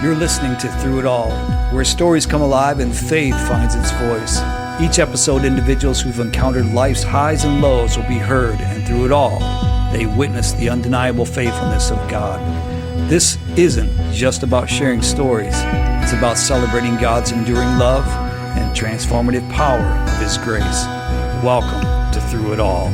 You're listening to Through It All, where stories come alive and faith finds its voice. Each episode, individuals who've encountered life's highs and lows will be heard, and through it all, they witness the undeniable faithfulness of God. This isn't just about sharing stories. It's about celebrating God's enduring love and transformative power of His grace. Welcome to Through It All.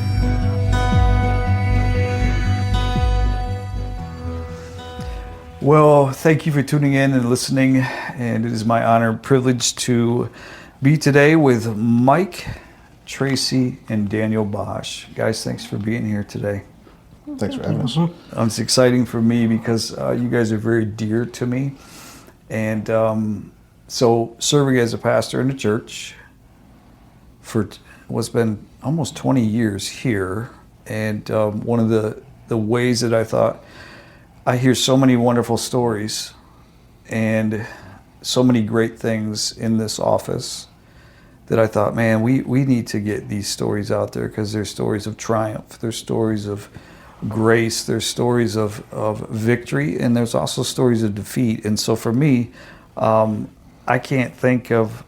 Well, thank you for tuning in and listening, and it is my honor and privilege to be today with Mike, Tracy, and Daniel Bosch. Guys, thanks for being here today. Thanks for having us. It's exciting for me because you guys are very dear to me, and so serving as a pastor in the church for what's been almost 20 years here, and one of the ways that I thought, I hear so many wonderful stories and so many great things in this office that I thought, man, we need to get these stories out there, because there's stories of triumph, there's stories of grace, there's stories of victory, and there's also stories of defeat. And so for me, I can't think of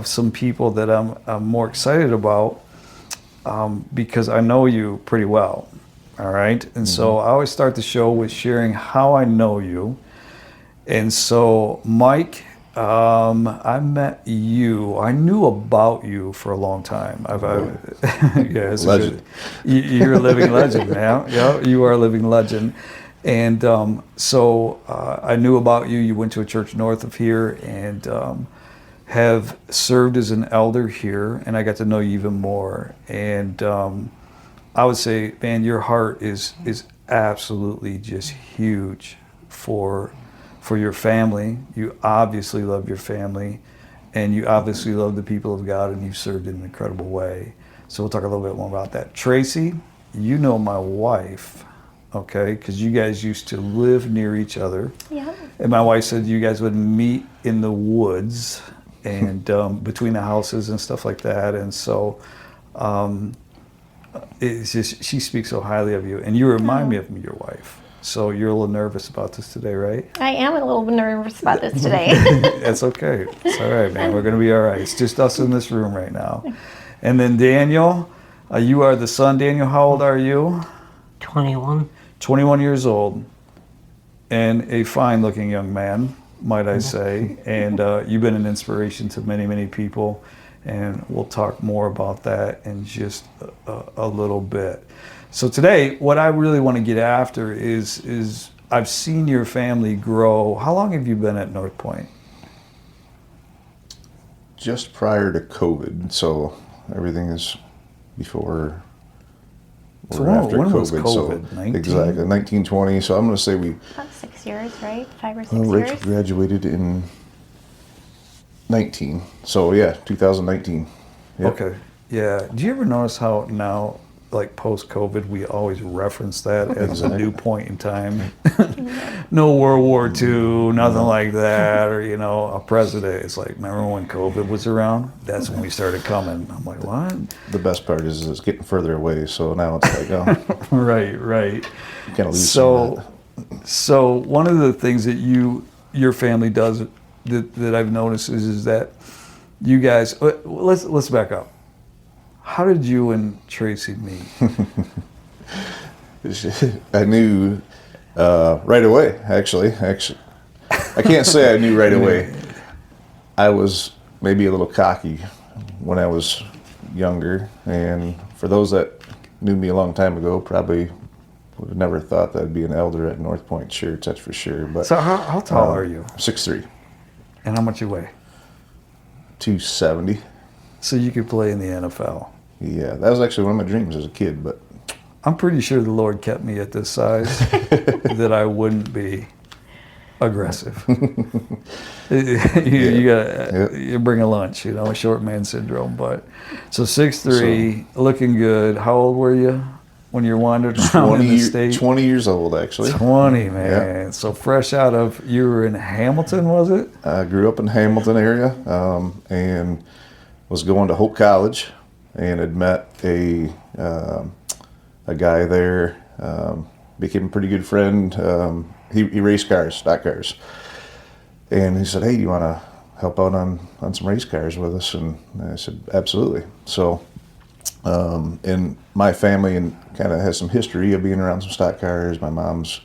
some people that I'm more excited about because I know you pretty well. All right. And so I always start the show with sharing how I know you. And so, Mike, I met you. I knew about you for a long time. Yeah, legend. You're a living legend, man. Yeah, you are a living legend. And so I knew about you. You went to a church north of here and have served as an elder here. And I got to know you even more. And I would say, man, your heart is absolutely just huge for your family. You obviously love your family, and you obviously love the people of God, and you've served in an incredible way. So we'll talk a little bit more about that. Tracy, you know my wife, okay, because you guys used to live near each other. Yeah. And my wife said you guys would meet in the woods and between the houses and stuff like that. And so it's just, she speaks so highly of you, and you remind me of your wife. So you're a little nervous about this today, right? I am a little nervous about this today. That's okay. It's all right, man. We're going to be all right. It's just us in this room right now. And then Daniel, you are the son. Daniel, how old are you? 21. 21 years old, and a fine-looking young man, might I say. And you've been an inspiration to many, many people. And we'll talk more about that in just a little bit. So today, what I really want to get after is I've seen your family grow. How long have you been at North Point? Just prior to COVID, so everything is before or after when COVID. was COVID? So 19? exactly, 1920. So I'm going to say we About 6 years, right? 5 or 6 years? Rachel graduated in 19. So yeah, 2019. Yep. Okay. Yeah. Do you ever notice how now, like post-COVID, we always reference that as a new point in time? No World War II, nothing like that, or, a president. It's like, remember when COVID was around? That's when we started coming. I'm like, what? The best part is it's getting further away, so now it's like, Right. you kind of lose some of that. So one of the things that your family does that I've noticed is that you guys, let's back up. How did you and Tracy meet? I knew right away, actually. I can't say I knew right away. I was maybe a little cocky when I was younger, and for those that knew me a long time ago, probably would have never thought that I'd be an elder at North Point Church, that's for sure. But so how tall are you? 6'3". And how much you weigh? 270. So you could play in the NFL. Yeah, that was actually one of my dreams as a kid, but I'm pretty sure the Lord kept me at this size that I wouldn't be aggressive. You bring a lunch, short man syndrome. But so 6'3", looking good. How old were you when you wandered around in the state? 20 years old, actually. 20, man. Yeah. So fresh out of, you were in Hamilton, was it? I grew up in Hamilton area and was going to Hope College, and had met a guy there, became a pretty good friend. He raced cars, stock cars. And he said, hey, you want to help out on some race cars with us? And I said, absolutely. So, and my family and kind of has some history of being around some stock cars. My mom's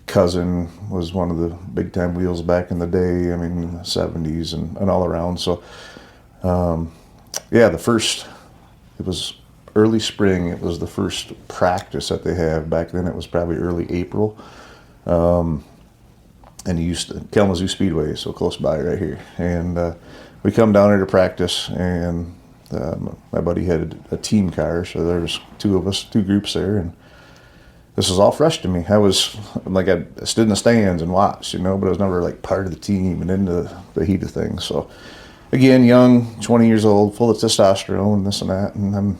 cousin was one of the big time wheels back in the day. I mean, in the 70s and all around. So, yeah, it was early spring. It was the first practice that they have. Back then it was probably early April. And he used to Kalamazoo Speedway, so close by right here. And we come down there to practice, and my buddy had a team car, so there was two groups there, and this was all fresh to me. I stood in the stands and watched, but I was never like part of the team and into the heat of things. So again, young, 20 years old, full of testosterone, and this and that, and I'm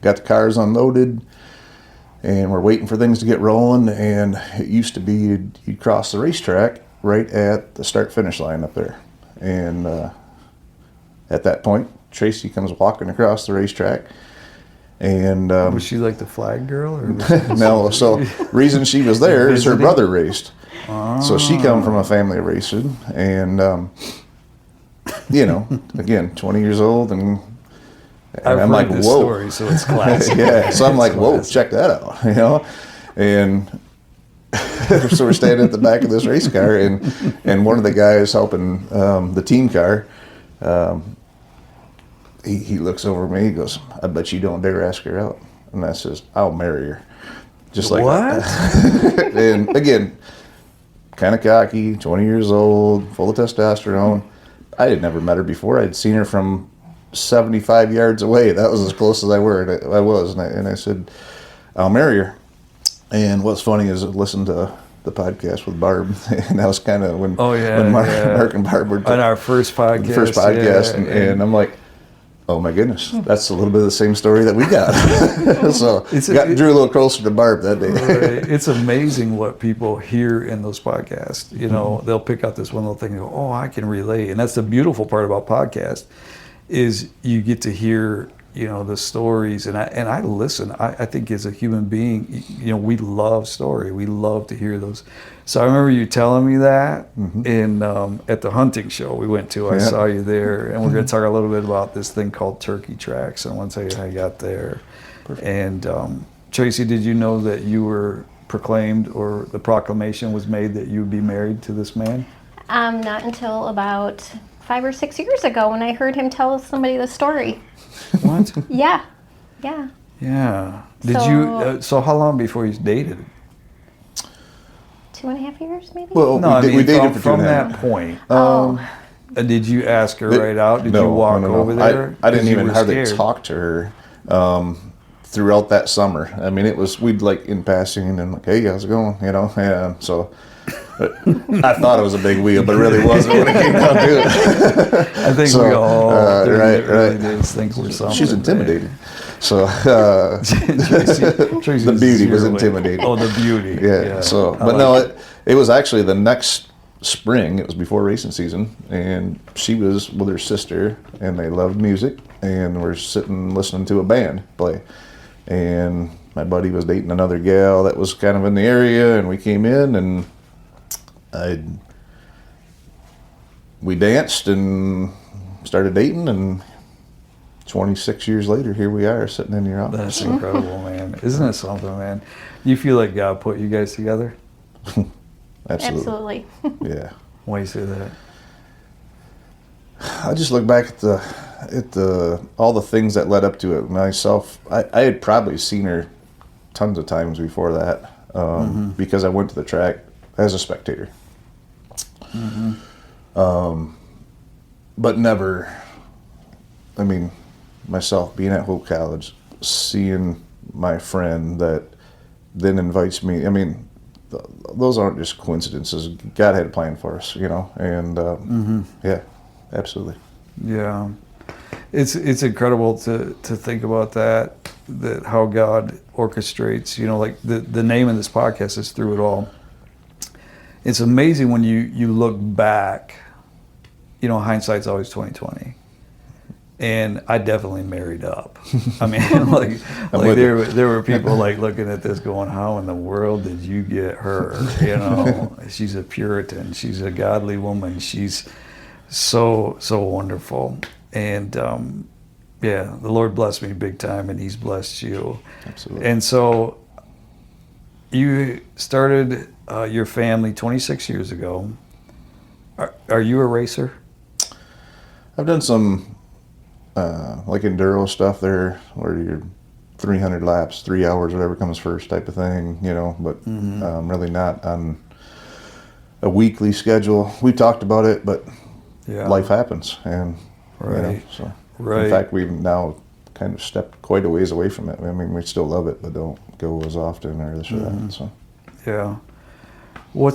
got the cars unloaded. And we're waiting for things to get rolling, and it used to be you'd cross the racetrack right at the start-finish line up there. And at that point, Tracy comes walking across the racetrack. And was she like the flag girl? Or no, so reason she was there is her brother raced. So she come from a family of racing, and again, 20 years old, and I've I'm heard like, this whoa. Story, so it's classic. Yeah, so I'm like, whoa, classic. check that out, And so we're standing at the back of this race car, and one of the guys helping the team car, he looks over at me, he goes, I bet you don't dare ask her out. And I says, I'll marry her. Just like what? And again, kind of cocky, 20 years old, full of testosterone. I had never met her before. I'd seen her from 75 yards away. That was as close as I was. And I said, I'll marry her. And what's funny is I listened to the podcast with Barb, and that was kind of when Mark and Barb were on our first podcast. And I'm like, oh my goodness, that's a little bit of the same story that we got. So drew a little closer to Barb that day. Right. It's amazing what people hear in those podcasts. They'll pick out this one little thing and go, oh, I can relate. And that's the beautiful part about podcasts is you get to hear, the stories. And I listen. I think as a human being, we love story. We love to hear those. So I remember you telling me that in at the hunting show we went to. I saw you there, and we're going to talk a little bit about this thing called turkey tracks. And I want to tell you how I got there. Perfect. And Tracy, did you know that you were proclaimed, or the proclamation was made that you would be married to this man? Not until about 5 or 6 years ago when I heard him tell somebody the story. What? Yeah. Yeah. Did you? So how long before you dated? 2.5 years, maybe. Well, No, we dated for from 2.5. that point. Oh. Did you ask her right out? Did you walk over there? I didn't 'Cause you even were hardly scared. talk to her throughout that summer. I mean, we'd like in passing and like, hey, how's it going? And so I thought it was a big wheel, but it really wasn't when it came down to it. I think So, we all right. days think we're something. She's intimidating. So Tracy's the beauty was zero. intimidating. Oh, the beauty. Yeah. So, I but like no, it. it was actually the next spring. It was before racing season, and she was with her sister, and they loved music, and we're sitting listening to a band play, and my buddy was dating another gal that was kind of in the area, and we came in, and we danced and started dating, and 26 years later, here we are sitting in your office. That's incredible, man. Isn't it something, man? You feel like God put you guys together? Absolutely. Yeah. Why you say that? I just look back at the all the things that led up to it. Myself, I had probably seen her tons of times before that because I went to the track as a spectator. But never. I mean, myself being at Hope College, seeing my friend that then invites me. I mean, those aren't just coincidences. God had a plan for us, and yeah, absolutely. Yeah, it's incredible to think about that how God orchestrates. Like the name of this podcast is Through It All. It's amazing when you look back. Hindsight's always 20/20. And I definitely married up. I mean, like there were people like looking at this going, how in the world did you get her? You know, she's a Puritan. She's a godly woman. She's so wonderful. And yeah, the Lord blessed me big time, and He's blessed you. Absolutely. And so you started your family 26 years ago. Are you a racer? I've done some like enduro stuff there, where you're 300 laps, 3 hours, whatever comes first type of thing, you know, but really not on a weekly schedule. We talked about it, but life happens, and you know, so in fact we've now kind of stepped quite a ways away from it. I mean, we still love it, but don't go as often or this or that. So yeah, what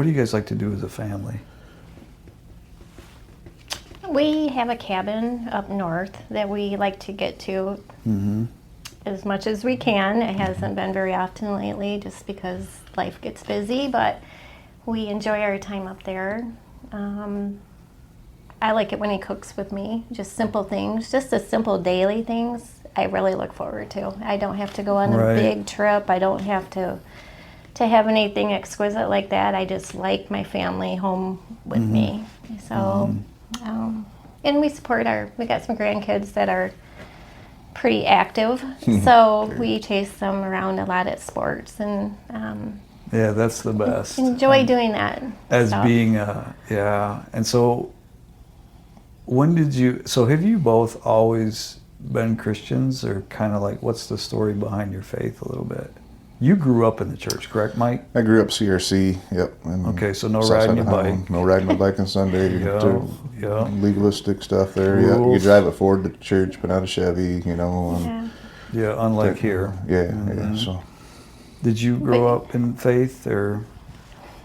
do you guys like to do as a family? We have a cabin up north that we like to get to as much as we can. It hasn't been very often lately just because life gets busy, but we enjoy our time up there. I like it when he cooks with me, just simple things, just the simple daily things I really look forward to. I don't have to go on a big trip. I don't have to have anything exquisite like that. I just like my family home with me. So, and we got some grandkids that are pretty active. So we chase them around a lot at sports, and yeah, that's the best. Enjoy doing that. As being and so have you both always been Christians, or kind of like, what's the story behind your faith a little bit? You grew up in the church, correct, Mike? I grew up CRC, yep. Okay, so no riding your bike. No riding my bike on Sunday. Legalistic stuff there. Rules. Yeah, you drive a Ford to church, but not a Chevy, you know. Unlike here. Yeah, so. Did you grow up in faith, or?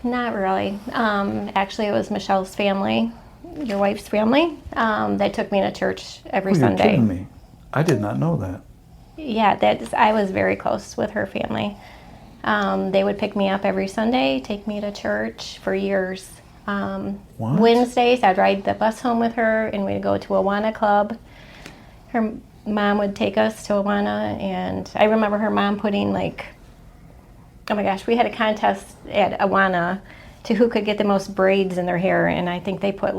Not really. Actually, it was Michelle's family, your wife's family, that took me to church every Sunday. You're kidding me. I did not know that. Yeah, I was very close with her family. They would pick me up every Sunday, take me to church for years. Wednesdays, I'd ride the bus home with her, and we'd go to Awana Club. Her mom would take us to Awana, and I remember her mom putting oh my gosh, we had a contest at Awana to who could get the most braids in their hair, and I think they put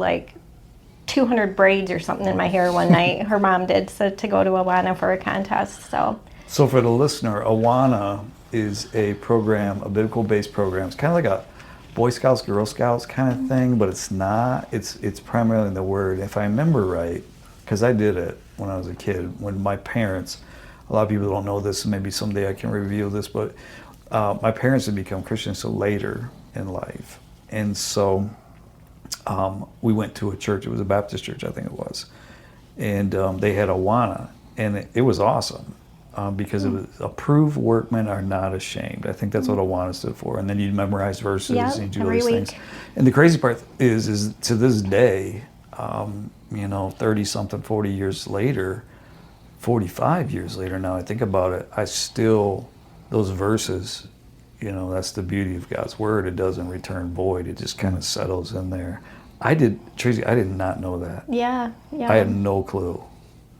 200 braids or something in my hair one night. Her mom did, so to go to Awana for a contest. So for the listener, Awana is a program, a biblical-based program. It's kind of like a Boy Scouts, Girl Scouts kind of thing, but it's not. It's primarily the Word. If I remember right, because I did it when I was a kid, when my parents, a lot of people don't know this, and maybe someday I can reveal this, but my parents had become Christians so later in life. And so we went to a church. It was a Baptist church, I think it was. And they had Awana, and it was awesome because it was approved workmen are not ashamed. I think that's what Awana stood for. And then you'd memorize verses and you do those things. And the crazy part is to this day, 30-something, 40 years later, 45 years later now, I think about it, I still, those verses, that's the beauty of God's Word. It doesn't return void. It just kind of settles in there. Tracy, I did not know that. Yeah. I had no clue.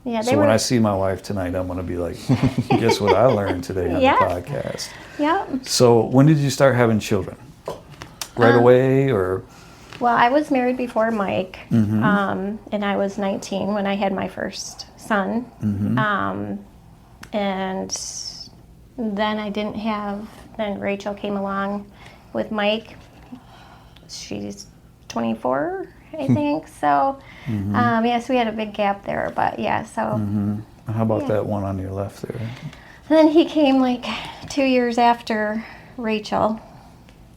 Yeah, so when I see my wife tonight, I'm going to be like, guess what I learned today on the podcast? Yeah. So when did you start having children? Right away, or? Well, I was married before Mike, and I was 19 when I had my first son. And then Rachel came along with Mike. She's 24, I think. So, so we had a big gap there, but yeah, so. How about that one on your left there? And then he came 2 years after Rachel,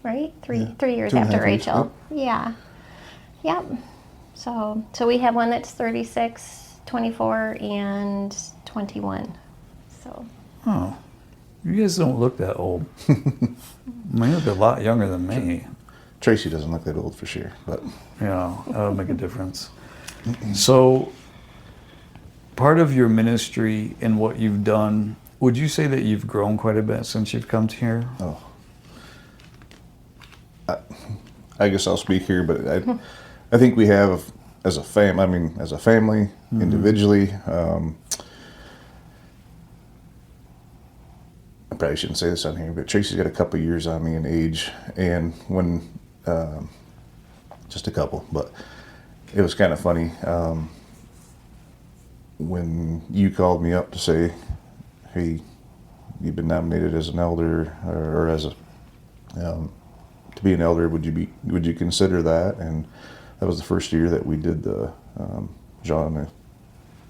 right? Three years after Rachel. Yeah. Yep. So we have one that's 36, 24, and 21. So. Oh, you guys don't look that old. You look a lot younger than me. Tracy doesn't look that old for sure, but that'll make a difference. So, part of your ministry and what you've done, would you say that you've grown quite a bit since you've come here? Oh, I guess I'll speak here, but I think we have as a family, individually. I probably shouldn't say this on here, but Tracy's got a couple years on me in age, and when just a couple, but it was kind of funny when you called me up to say, "Hey, you've been nominated as an elder, or as a to be an elder. Would you consider that?" And that was the first year that we did the John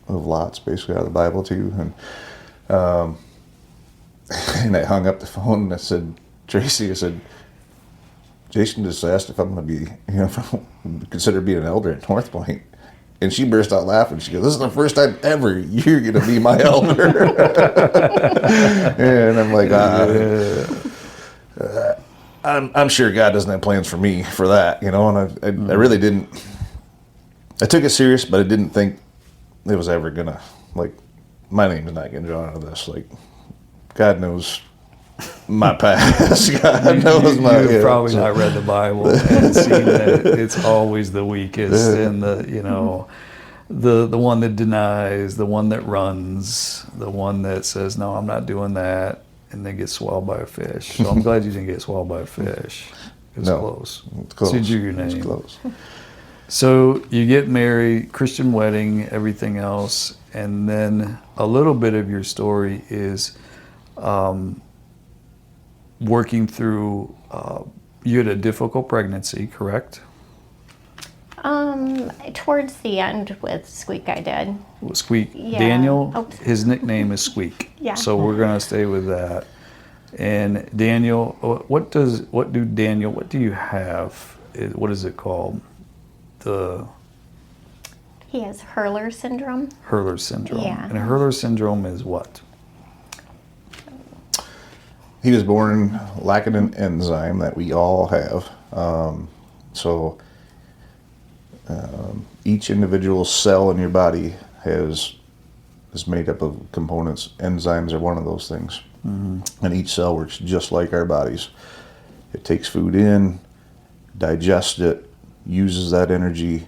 of Lots, basically out of the Bible too, and and I hung up the phone and I said, "Tracy," I said, "Jason just asked if I'm going to be, if I'm consider being an elder at North Point." And she burst out laughing. She goes, "This is the first time ever you're going to be my elder." And I'm like, I'm sure God doesn't have plans for me for that, And I really didn't. I took it serious, but I didn't think it was ever going to, my name is not getting drawn out of this. God knows my past. God knows my. You've probably not read the Bible and seen that it's always the weakest and the one that denies, the one that runs, the one that says, "No, I'm not doing that," and then gets swallowed by a fish. So I'm glad you didn't get swallowed by a fish. It was close. It's close. Did you your name? It's close. So you get married, Christian wedding, everything else, and then a little bit of your story is working through. You had a difficult pregnancy, correct? Towards the end with Squeak, I did. Squeak. Yeah. Daniel, Oops. his nickname is Squeak. Yeah. So we're gonna stay with that. And Daniel, what do you have? What is it called? He has Hurler syndrome. Hurler syndrome. Yeah. And Hurler syndrome is what? He was born lacking an enzyme that we all have. Each individual cell in your body is made up of components. Enzymes are one of those things. Mm-hmm. And each cell works just like our bodies. It takes food in, digests it, uses that energy,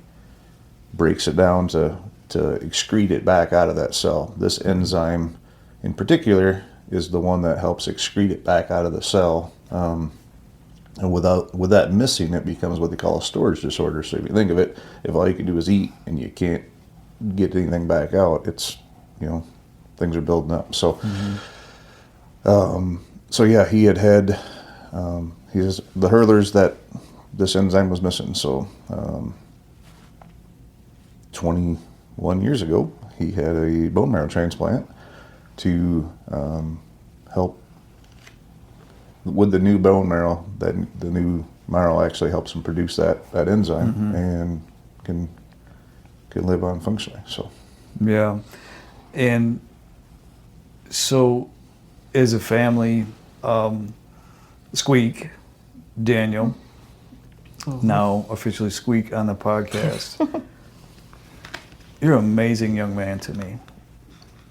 breaks it down to excrete it back out of that cell. This enzyme in particular is the one that helps excrete it back out of the cell. And with that missing, it becomes what they call a storage disorder. So if you think of it, if all you can do is eat and you can't get anything back out, it's, things are building up. So, he had he has the hurlers that this enzyme was missing. So, 21 years ago, he had a bone marrow transplant to help with the new bone marrow. That the new marrow actually helps him produce that enzyme and can live on functionally. So yeah, and so as a family, Squeak, Daniel, now officially Squeak on the podcast. You're an amazing young man to me.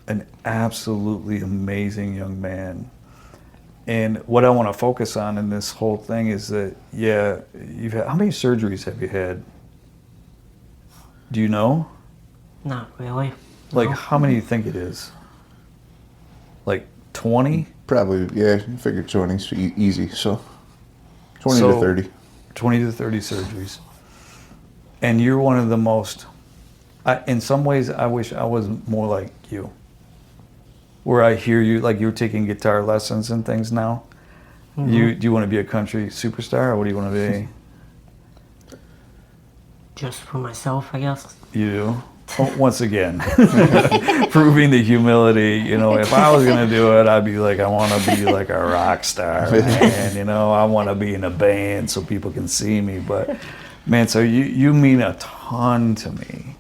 An absolutely amazing young man. And what I want to focus on in this whole thing is that, you've had, how many surgeries have you had? Do you know? Not really. Like, No. how many do you think it is? Like 20? probably, you figure 20's easy. So 20 to 30. 20 to 30 surgeries. And you're one of the most, in some ways, I wish I was more like you. Where I hear you, like you're taking guitar lessons and things now. Mm-hmm. Do you want to be a country superstar, or what do you want to be? Just for myself, I guess. You do? Once again, proving the humility. If I was going to do it, I'd be like, I want to be like a rock star, man. I want to be in a band so people can see me. But, man, so you mean a ton to me.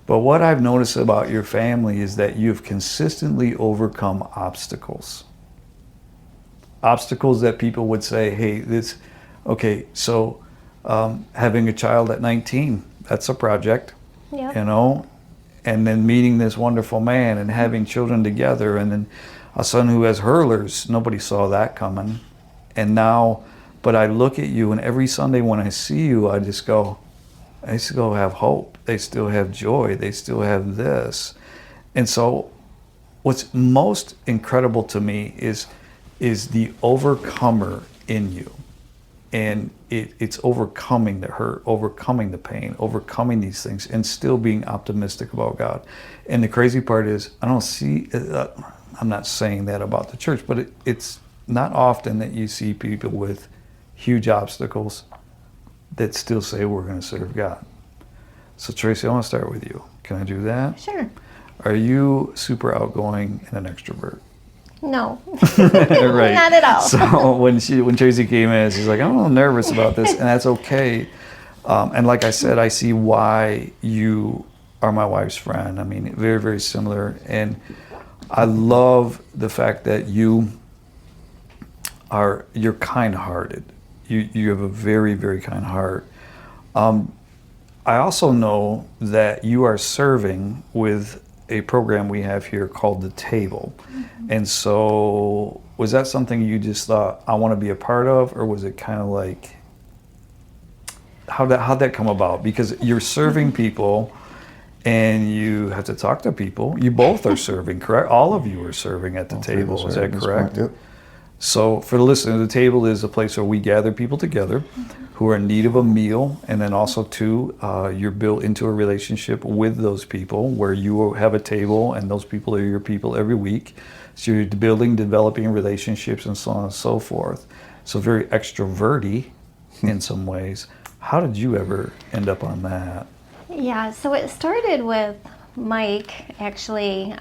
But what I've noticed about your family is that you've consistently overcome obstacles. Obstacles that people would say, hey, having a child at 19, that's a project, Yep. And then meeting this wonderful man and having children together, and then a son who has hurlers, nobody saw that coming. And now, but I look at you, and every Sunday when I see you, I just go, they still have hope. They still have joy. They still have this. And so what's most incredible to me is the overcomer in you. And it's overcoming the hurt, overcoming the pain, overcoming these things, and still being optimistic about God. And the crazy part is, I don't see, I'm not saying that about the church, but it's not often that you see people with huge obstacles that still say we're going to serve God. So Tracy, I want to start with you. Can I do that? Sure. Are you super outgoing and an extrovert? No, Right. not at all. So when Tracy came in, she's like, I'm a little nervous about this, and that's okay. And like I said, I see why you are my wife's friend. I mean, very, very similar. And I love the fact that you're kind-hearted. You have a very, very kind heart. I also know that you are serving with a program we have here called The Table. Mm-hmm. And so was that something you just thought, I want to be a part of, or was it kind of like, how'd that come about? Because you're serving people and you have to talk to people. You both are serving, correct? All of you are serving at the table, is that correct? Yep. So for the listener, the table is a place where we gather people together who are in need of a meal, and then also too, you're built into a relationship with those people where you have a table and those people are your people every week. So you're building, developing relationships and so on and so forth. So very extroverty in some ways. How did you ever end up on that? Yeah, so it started with Mike actually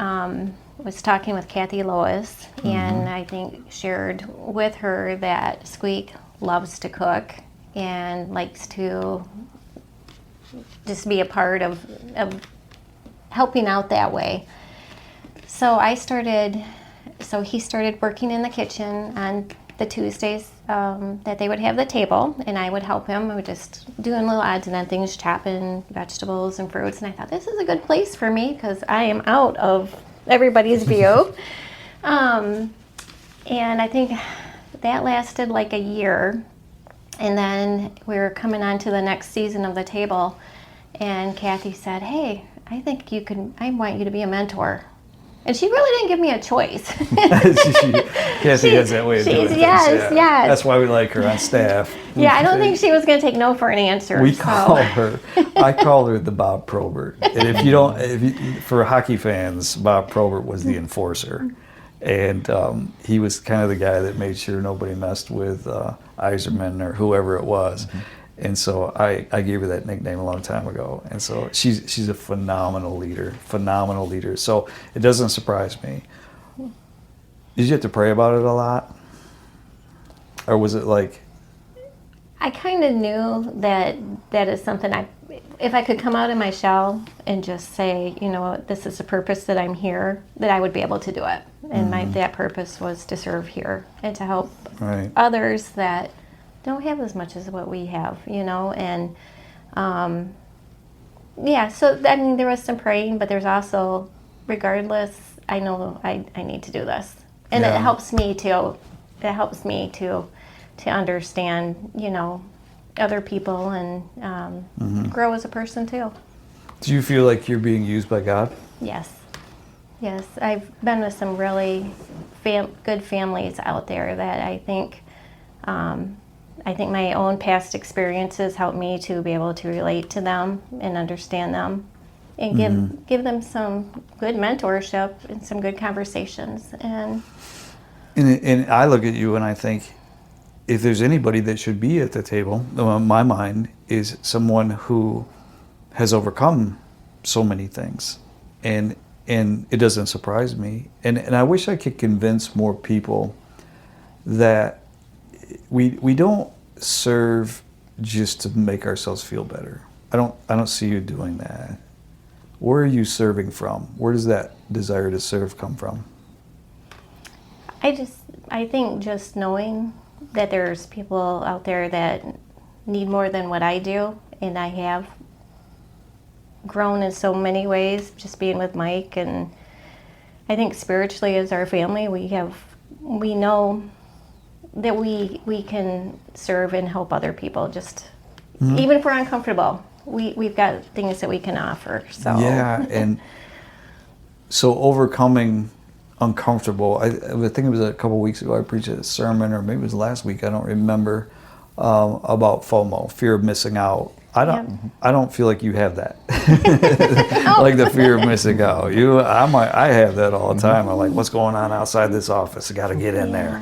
was talking with Kathy Lois, and I think shared with her that Squeak loves to cook and likes to just be a part of helping out that way. So he started working in the kitchen on the Tuesdays that they would have the table, and I would help him. We were just doing little odds and ends things, chopping vegetables and fruits, and I thought this is a good place for me because I am out of everybody's view. And I think that lasted like a year, and then we were coming on to the next season of the table, and Kathy said, hey, I want you to be a mentor. And she really didn't give me a choice. Kathy has that way of doing things. Yes. That's why we like her on staff. Yeah, I don't think she was going to take no for an answer. I call her the Bob Probert. And for hockey fans, Bob Probert was the enforcer. And he was kind of the guy that made sure nobody messed with Iserman or whoever it was. Mm-hmm. And so I gave her that nickname a long time ago. And so she's a phenomenal leader. So it doesn't surprise me. Did you have to pray about it a lot? Or was it like... I kind of knew that is something if I could come out of my shell and just say, this is the purpose that I'm here, that I would be able to do it. And that purpose was to serve here and to help others that don't have as much as what we have, and so I mean there was some praying, but there's also, regardless, I know I need to do this, and it helps me to understand other people and grow as a person too. Do you feel like you're being used by God? Yes, I've been with some really good families out there that I think my own past experiences helped me to be able to relate to them and understand them and give them some good mentorship and some good conversations. And I look at you and I think if there's anybody that should be at the table, in my mind, is someone who has overcome so many things. And it doesn't surprise me. And I wish I could convince more people that we don't serve just to make ourselves feel better. I don't see you doing that. Where are you serving from? Where does that desire to serve come from? I think just knowing that there's people out there that need more than what I do, and I have grown in so many ways just being with Mike, and I think spiritually as our family we know that we can serve and help other people, just even if we're uncomfortable. we've got things that we can offer. So Yeah, and so overcoming uncomfortable. I think it was a couple weeks ago I preached a sermon, or maybe it was last week. I don't remember, about FOMO, fear of missing out. Yep. I don't feel like you have that. Like the fear of missing out. I have that all the time. I'm like, what's going on outside this office? I got to get in there.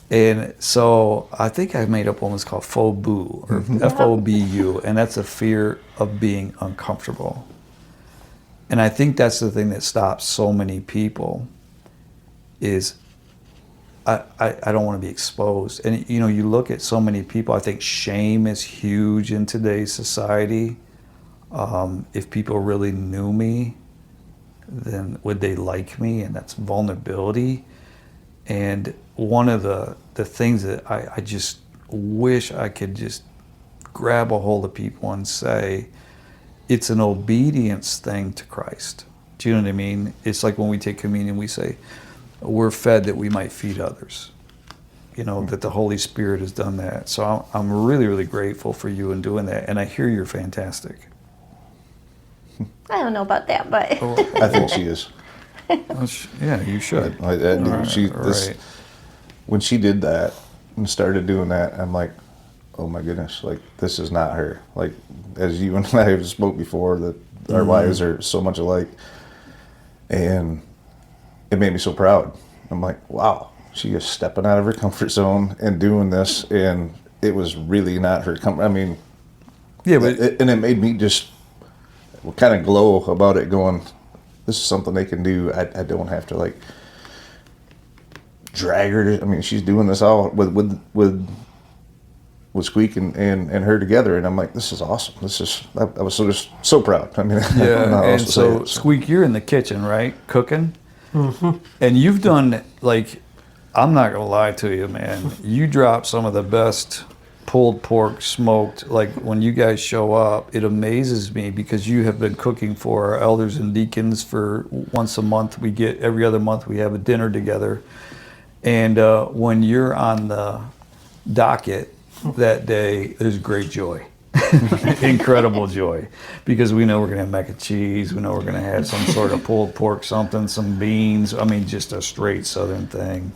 And so I think I made up one that's called FOBU, or FOBU, and that's a fear of being uncomfortable. And I think that's the thing that stops so many people is I don't want to be exposed. And you know, you look at so many people, I think shame is huge in today's society. If people really knew me, then would they like me? And that's vulnerability. And one of the things that I just wish I could just grab a hold of people and say, it's an obedience thing to Christ. Do you know what I mean? It's like when we take communion, we say, we're fed that we might feed others. You know, that the Holy Spirit has done that. So I'm really, really grateful for you in doing that. And I hear you're fantastic. I don't know about that, but I think she is. Yeah, you should. When she did that and started doing that, I'm like, oh my goodness, like this is not her. Like, as you and I have spoke before, that our wives are so much alike, and it made me so proud. I'm like, wow, she is stepping out of her comfort zone and doing this, and it was really not her comfort. I mean, yeah, but and it made me just kind of glow about it, going, this is something they can do. I don't have to like drag her to, I mean, she's doing this all with Squeak and her together, and I'm like, this is awesome. I was just so proud. I mean, I don't know how yeah. else And to say so, it. Squeak, you're in the kitchen, right, cooking, and you've done, like, I'm not gonna lie to you, man. You drop some of the best pulled pork smoked. Like when you guys show up, it amazes me because you have been cooking for our elders and deacons for once a month. Every other month we have a dinner together, and when you're on the docket that day, there's great joy. Incredible joy, because we know we're gonna have mac and cheese, we know we're gonna have some sort of pulled pork something, some beans. I mean, just a straight Southern thing.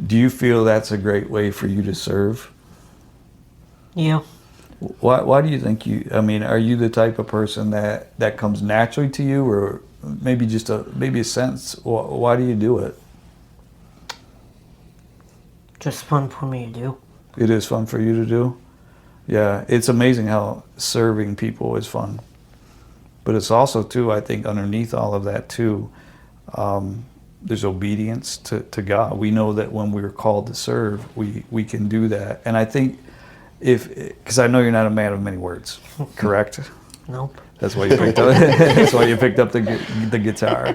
Do you feel that's a great way for you to serve? Yeah. Why do you think are you the type of person that comes naturally to you, or maybe just a sense? Why do you do it? Just fun for me to do. It is fun for you to do? Yeah, it's amazing how serving people is fun. But it's also, too, I think underneath all of that, too, there's obedience to God. We know that when we're called to serve, we can do that. And I think because I know you're not a man of many words, correct? Nope. That's why you picked up. That's why you picked up the guitar.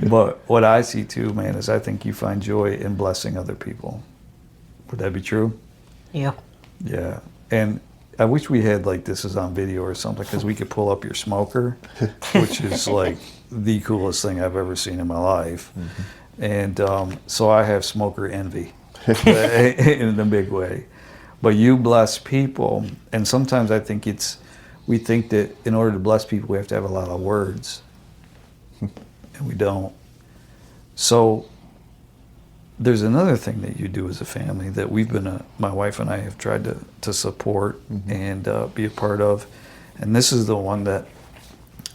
But what I see too, man, is I think you find joy in blessing other people. Would that be true? Yeah. Yeah. And I wish we had like this is on video or something, because we could pull up your smoker, which is like the coolest thing I've ever seen in my life. Mm-hmm. And so I have smoker envy in a big way. But you bless people, and sometimes I think we think that in order to bless people, we have to have a lot of words, and we don't. So there's another thing that you do as a family that my wife and I have tried to support and be a part of, and this is the one that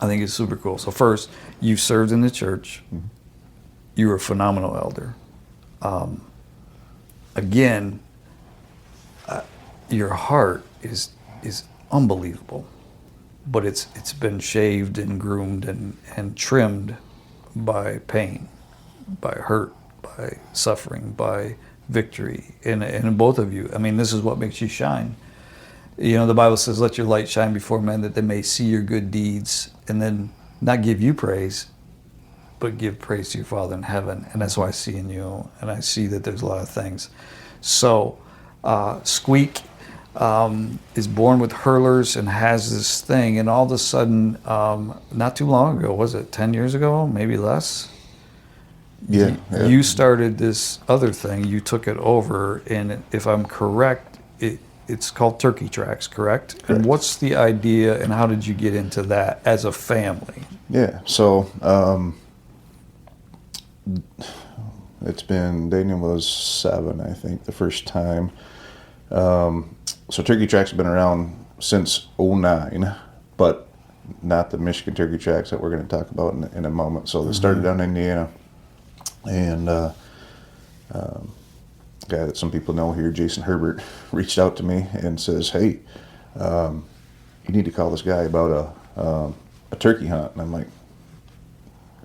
I think is super cool. So first, you served in the church. Mm-hmm. You were a phenomenal elder. Again, your heart is unbelievable, but it's been shaved and groomed and trimmed by pain, by hurt, by suffering, by victory, and in both of you. I mean, this is what makes you shine. You know, the Bible says, "Let your light shine before men, that they may see your good deeds," and then not give you praise, but give praise to your Father in heaven. And that's what I see in you, and I see that there's a lot of things. So, Squeak is born with hurlers and has this thing, and all of a sudden, not too long ago, was it 10 years ago, maybe less? Yeah. You started this other thing, you took it over, and if I'm correct, it's called turkey tracks, correct? And what's the idea, and how did you get into that as a family? Yeah. So it's been, Daniel was 7, I think, the first time. So turkey tracks have been around since '09, but not the Michigan turkey tracks that we're going to talk about in a moment. So they started down in Indiana, and a guy that some people know here, Jason Herbert, reached out to me and says, "Hey, you need to call this guy about a turkey hunt." And I'm like,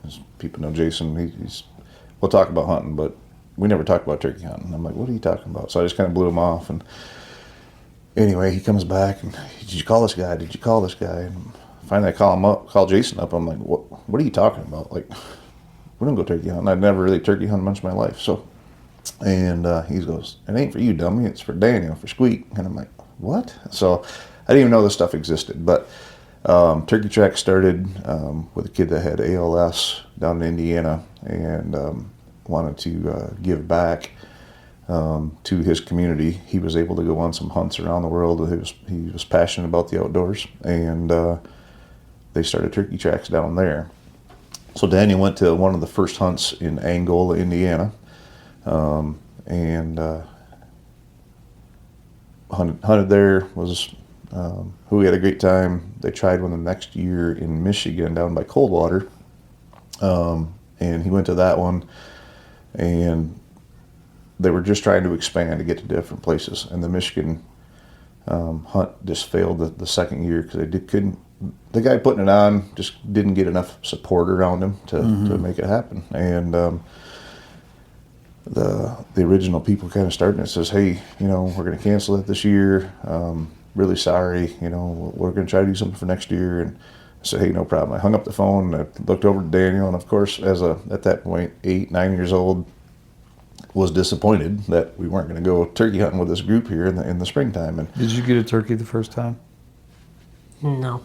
as people know Jason, we'll talk about hunting, but we never talk about turkey hunting. I'm like, "What are you talking about?" So I just kind of blew him off. And anyway, he comes back and, "Did you call this guy? Did you call this guy?" And finally I call Jason up. I'm like, what are you talking about? Like, we don't go turkey hunting. I'd never really turkey hunted much of my life. So, and he goes, "It ain't for you, dummy. It's for Daniel, for Squeak." And I'm like, "What?" So I didn't even know this stuff existed. But turkey track started with a kid that had ALS down in Indiana and wanted to give back to his community. He was able to go on some hunts around the world. He was passionate about the outdoors, and they started turkey tracks down there. So Daniel went to one of the first hunts in Angola, Indiana, and hunted there. We had a great time. They tried one the next year in Michigan down by Coldwater, and he went to that one, and they were just trying to expand to get to different places. And the Michigan hunt just failed the second year because the guy putting it on just didn't get enough support around him to make it happen. And the original people kind of started and it says, "Hey, we're going to cancel it this year. Really sorry. We're going to try to do something for next year." And I said, "Hey, no problem." I hung up the phone and I looked over to Daniel, and of course, at that point, 8, 9 years old, was disappointed that we weren't going to go turkey hunting with this group here in the springtime. And Did you get a turkey the first time? No.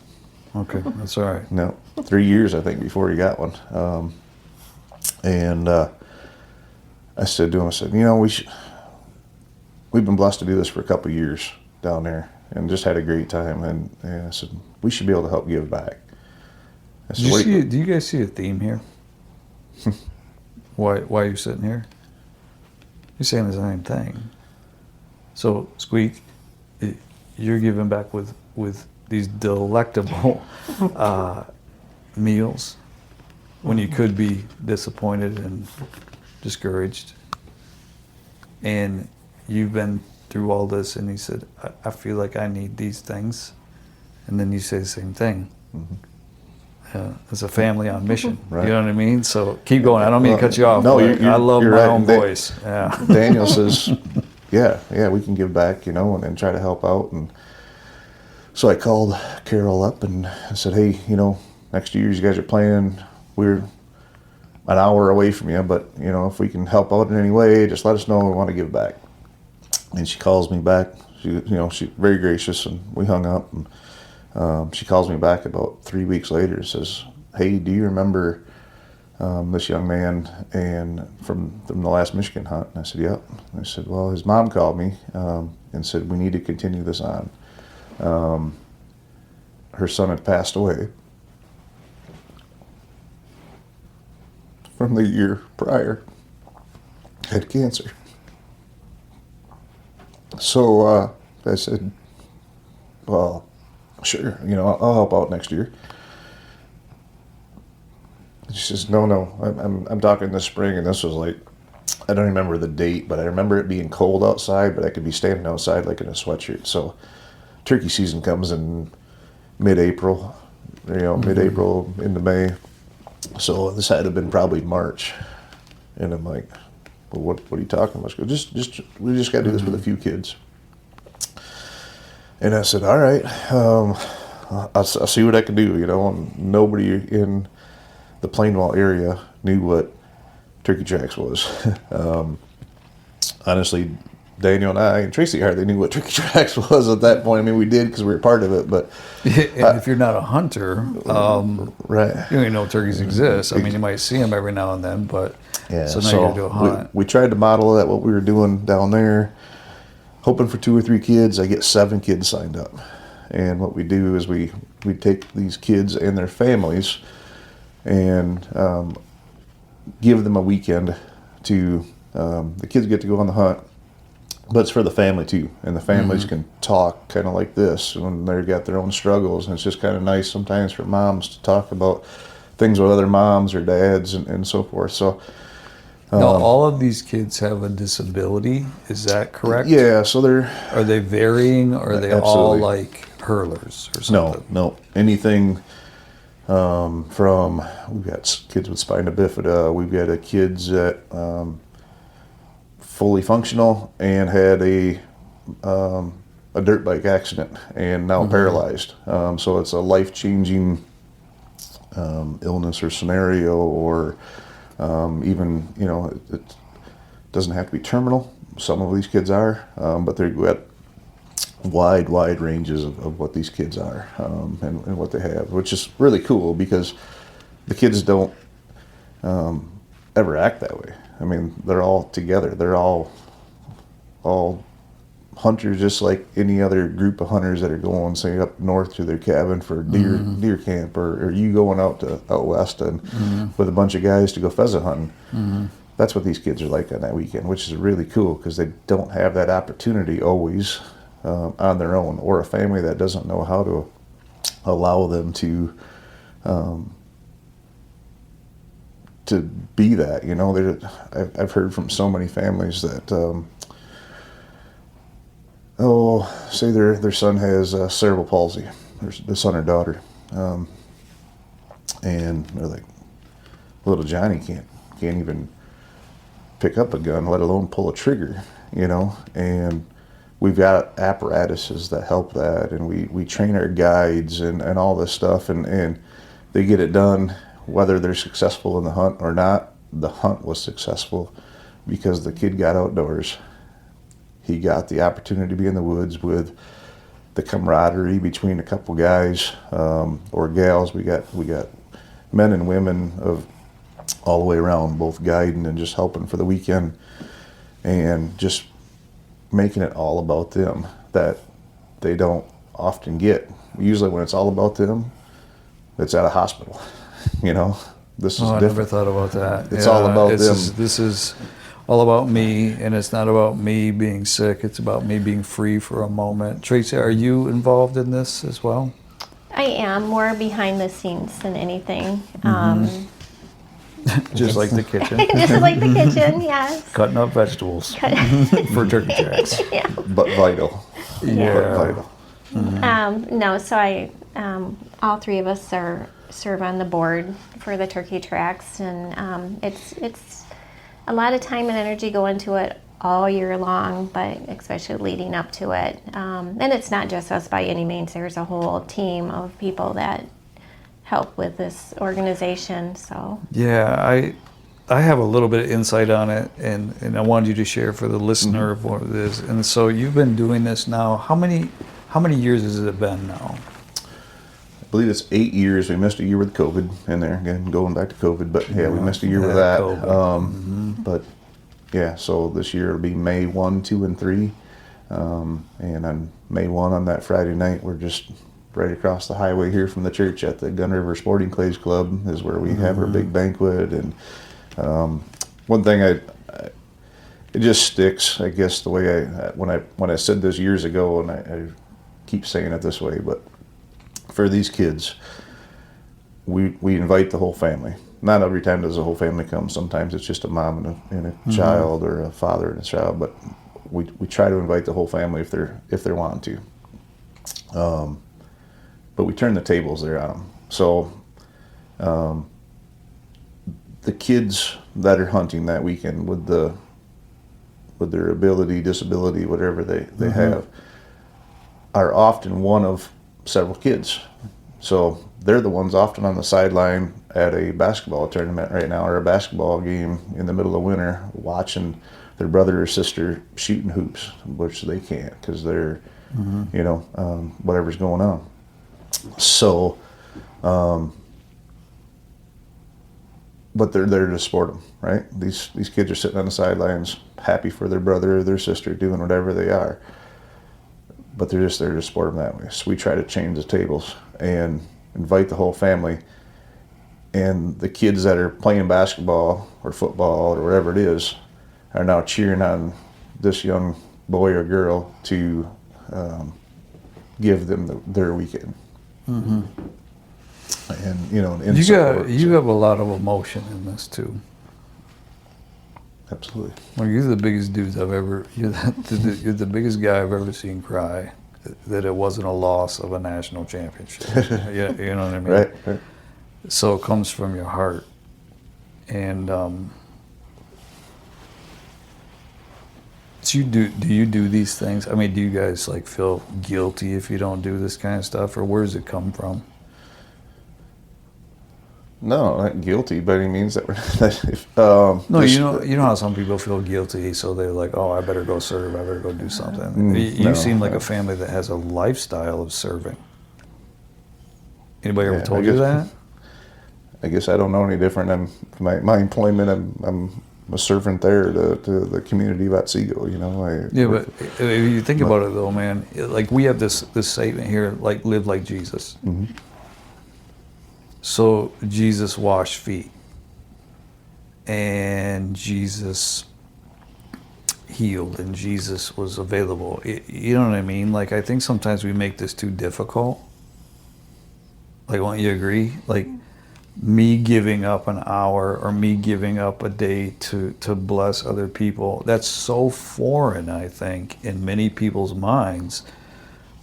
Okay, that's all right. no, 3 years I think before he got one. And I said to him, we've been blessed to do this for a couple of years down there and just had a great time. And I said, we should be able to help give back. I said, do you guys see a theme here? Why you're sitting here? You're saying the same thing. So, Squeak, you're giving back with these delectable meals when you could be disappointed and discouraged. And you've been through all this, and he said, I feel like I need these things. And then you say the same thing. It's a family on mission. Right. You know what I mean? So keep going. I don't mean to cut you off. No, I love you're my right. own voice. Yeah. Daniel says, yeah, we can give back, and try to help out. And so I called Carol up and I said, "Hey, next year you guys are playing. We're an hour away from you, but if we can help out in any way, just let us know. We want to give back." And she calls me back. She's very gracious, and we hung up. And she calls me back about 3 weeks later and says, "Hey, do you remember this young man and from the last Michigan hunt?" And I said, "Yep." And I said, "Well, his mom called me and said we need to continue this on. Her son had passed away from the year prior, had cancer." So I said, "Well, sure, I'll help out next year." She says, "No, I'm talking this spring," and this was like, I don't remember the date, but I remember it being cold outside, but I could be standing outside like in a sweatshirt. So turkey season comes in mid-April, mid-April into May. So this had to have been probably March, and I'm like, "Well, what are you talking about?" She goes, we just got to do this with a few kids. And I said, "All right, I'll see what I can do." And nobody in the Plainwell area knew what turkey tracks was. Honestly, Daniel and I and Tracy hardly knew what turkey tracks was at that point. I mean, we did because we were part of it, but And if you're not a hunter, right, you don't even know turkeys exist. I mean, you might see them every now and then, but yeah. so now you gotta do a hunt. We tried to model that what we were doing down there. hoping for 2 or 3 kids. I get 7 kids signed up. And what we do is we take these kids and their families and give them a weekend to, the kids get to go on the hunt, but it's for the family too. And the families can talk kind of like this when they've got their own struggles. And it's just kind of nice sometimes for moms to talk about things with other moms or dads and so forth. So, now, all of these kids have a disability. Is that correct? yeah, so Are they varying, or are they all Absolutely. like hurlers or something? no, anything from, we've got kids with spina bifida, we've got kids that fully functional and had a dirt bike accident and now paralyzed. So it's a life-changing illness or scenario, or even, it doesn't have to be terminal. Some of these kids are, but they've got wide ranges of what these kids are, and what they have, which is really cool because the kids don't ever act that way. I mean, they're all together. They're all hunters, just like any other group of hunters that are going, say, up north to their cabin for deer camp, or you going out west and with a bunch of guys to go pheasant hunting. That's what these kids are like on that weekend, which is really cool because they don't have that opportunity always on their own, or a family that doesn't know how to allow them to be that. I've heard from so many families that say their son has cerebral palsy, their son or daughter, and they're like, little Johnny can't even pick up a gun, let alone pull a trigger, and we've got apparatuses that help that, and we train our guides and all this stuff, and they get it done whether they're successful in the hunt or not. The hunt was successful because the kid got outdoors. He got the opportunity to be in the woods with the camaraderie between a couple guys or gals. We got men and women of all the way around, both guiding and just helping for the weekend, and just making it all about them that they don't often get. Usually when it's all about them, it's at a hospital. This is I different. never thought about that. It's all about them. This is all about me, and it's not about me being sick. It's about me being free for a moment. Tracy, are you involved in this as well? I am more behind the scenes than anything. Just like the kitchen, Just like the kitchen, yes. cutting up vegetables for turkey tracks. But vital. Yeah. But vital. No, so I, all 3 of us serve on the board for the turkey tracks, and it's a lot of time and energy go into it all year long, but especially leading up to it. And it's not just us by any means. There's a whole team of people that help with this organization. So Yeah, I have a little bit of insight on it, and I wanted you to share for the listener of what it is. And so you've been doing this now. How many years has it been now? I believe it's 8 years. We missed a year with COVID in there. Again, going back to COVID, but yeah, we missed a year with that. But yeah, so this year it'll be May 1, 2, and 3. And on May 1, on that Friday night, we're just right across the highway here from the church at the Gun River Sporting Clays Club is where we have our big banquet. And one thing it just sticks, I guess, the way when I said this years ago, and I keep saying it this way, but for these kids, we invite the whole family. Not every time does the whole family come. Sometimes it's just a mom and a child, or a father and a child. But we try to invite the whole family if they're wanting to. But we turn the tables there on them. So the kids that are hunting that weekend with their ability, disability, whatever they have, are often one of several kids. So they're the ones often on the sideline at a basketball tournament right now, or a basketball game in the middle of winter, watching their brother or sister shooting hoops, which they can't because they're, whatever's going on. So but they're there to support them, right? These kids are sitting on the sidelines, happy for their brother or their sister doing whatever they are, but they're just there to support them that way. So we try to change the tables and invite the whole family, and the kids that are playing basketball or football or whatever it is are now cheering on this young boy or girl to give them their weekend. Mm-hmm. And in You support, have a lot of emotion in this too. absolutely. Well, you're the biggest dudes I've ever. You're the biggest guy I've ever seen cry that it wasn't a loss of a national championship. Yeah, you know what I mean. Right. So it comes from your heart, and so do you do these things? I mean, do you guys like feel guilty if you don't do this kind of stuff, or where does it come from? No, not guilty by any means. That No, you know how some people feel guilty, so they're like, "Oh, I better go serve. I better go do something." You seem like a family that has a lifestyle of serving. Anybody ever told you that? I guess I don't know any different. My employment. I'm a servant there to the community of Otsego. But if you think about it, though, man, like we have this statement here, like live like Jesus. Mm-hmm. So Jesus washed feet, and Jesus healed, and Jesus was available. You know what I mean? Like, I think sometimes we make this too difficult. Like, won't you agree? Like, me giving up an hour or me giving up a day to bless other people, that's so foreign, I think, in many people's minds.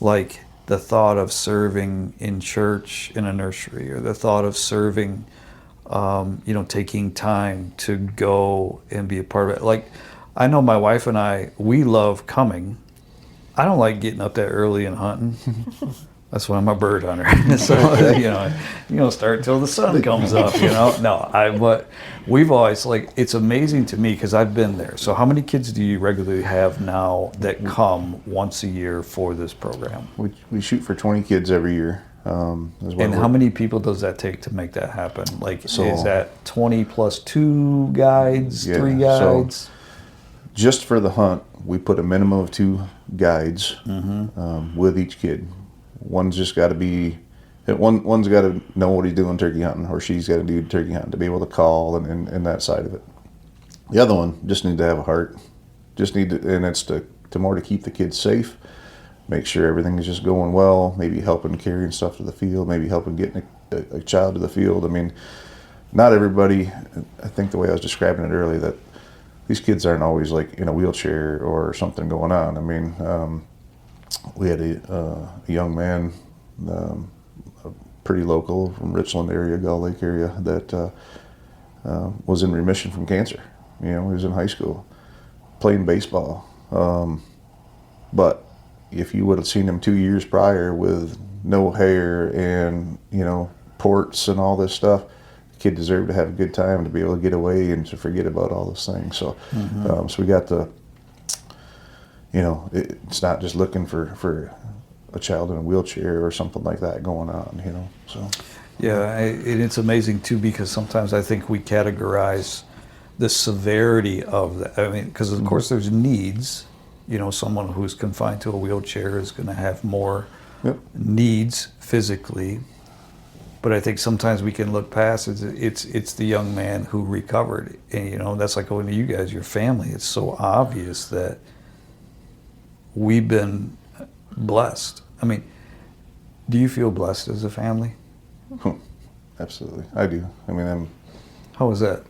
Like, the thought of serving in church in a nursery, or the thought of serving, taking time to go and be a part of it. Like, I know my wife and I, we love coming. I don't like getting up that early and hunting. That's why I'm a bird hunter. So, you don't start till the sun comes up, but we've always, it's amazing to me because I've been there. So how many kids do you regularly have now that come once a year for this program? We shoot for 20 kids every year. And how many people does that take to make that happen? Is that 20 plus 2 guides, 3 guides? So just for the hunt, we put a minimum of 2 guides with each kid. One's just got to be, one's got to know what he's doing turkey hunting, or she's got to do turkey hunting to be able to call and that side of it. The other one just need to have a heart, and it's to more to keep the kids safe, make sure everything is just going well, maybe helping carrying stuff to the field, maybe helping getting a child to the field. I mean, not everybody, I think the way I was describing it earlier, that these kids aren't always like in a wheelchair or something going on. I mean, we had a young man, pretty local from Richland area, Gull Lake area, that was in remission from cancer. He was in high school, playing baseball. But if you would have seen him 2 years prior with no hair and, ports and all this stuff, the kid deserved to have a good time, to be able to get away and to forget about all those things. So, so we got the, it's not just looking for a child in a wheelchair or something like that going on, so. Yeah, and it's amazing too, because sometimes I think we categorize the severity of that. I mean, because of course there's needs. Someone who's confined to a wheelchair is going to have more needs physically. But I think sometimes we can look past it. It's the young man who recovered, and that's like going to you guys, your family. It's so obvious that we've been blessed. I mean, do you feel blessed as a family? Absolutely, I do. I mean, How was that?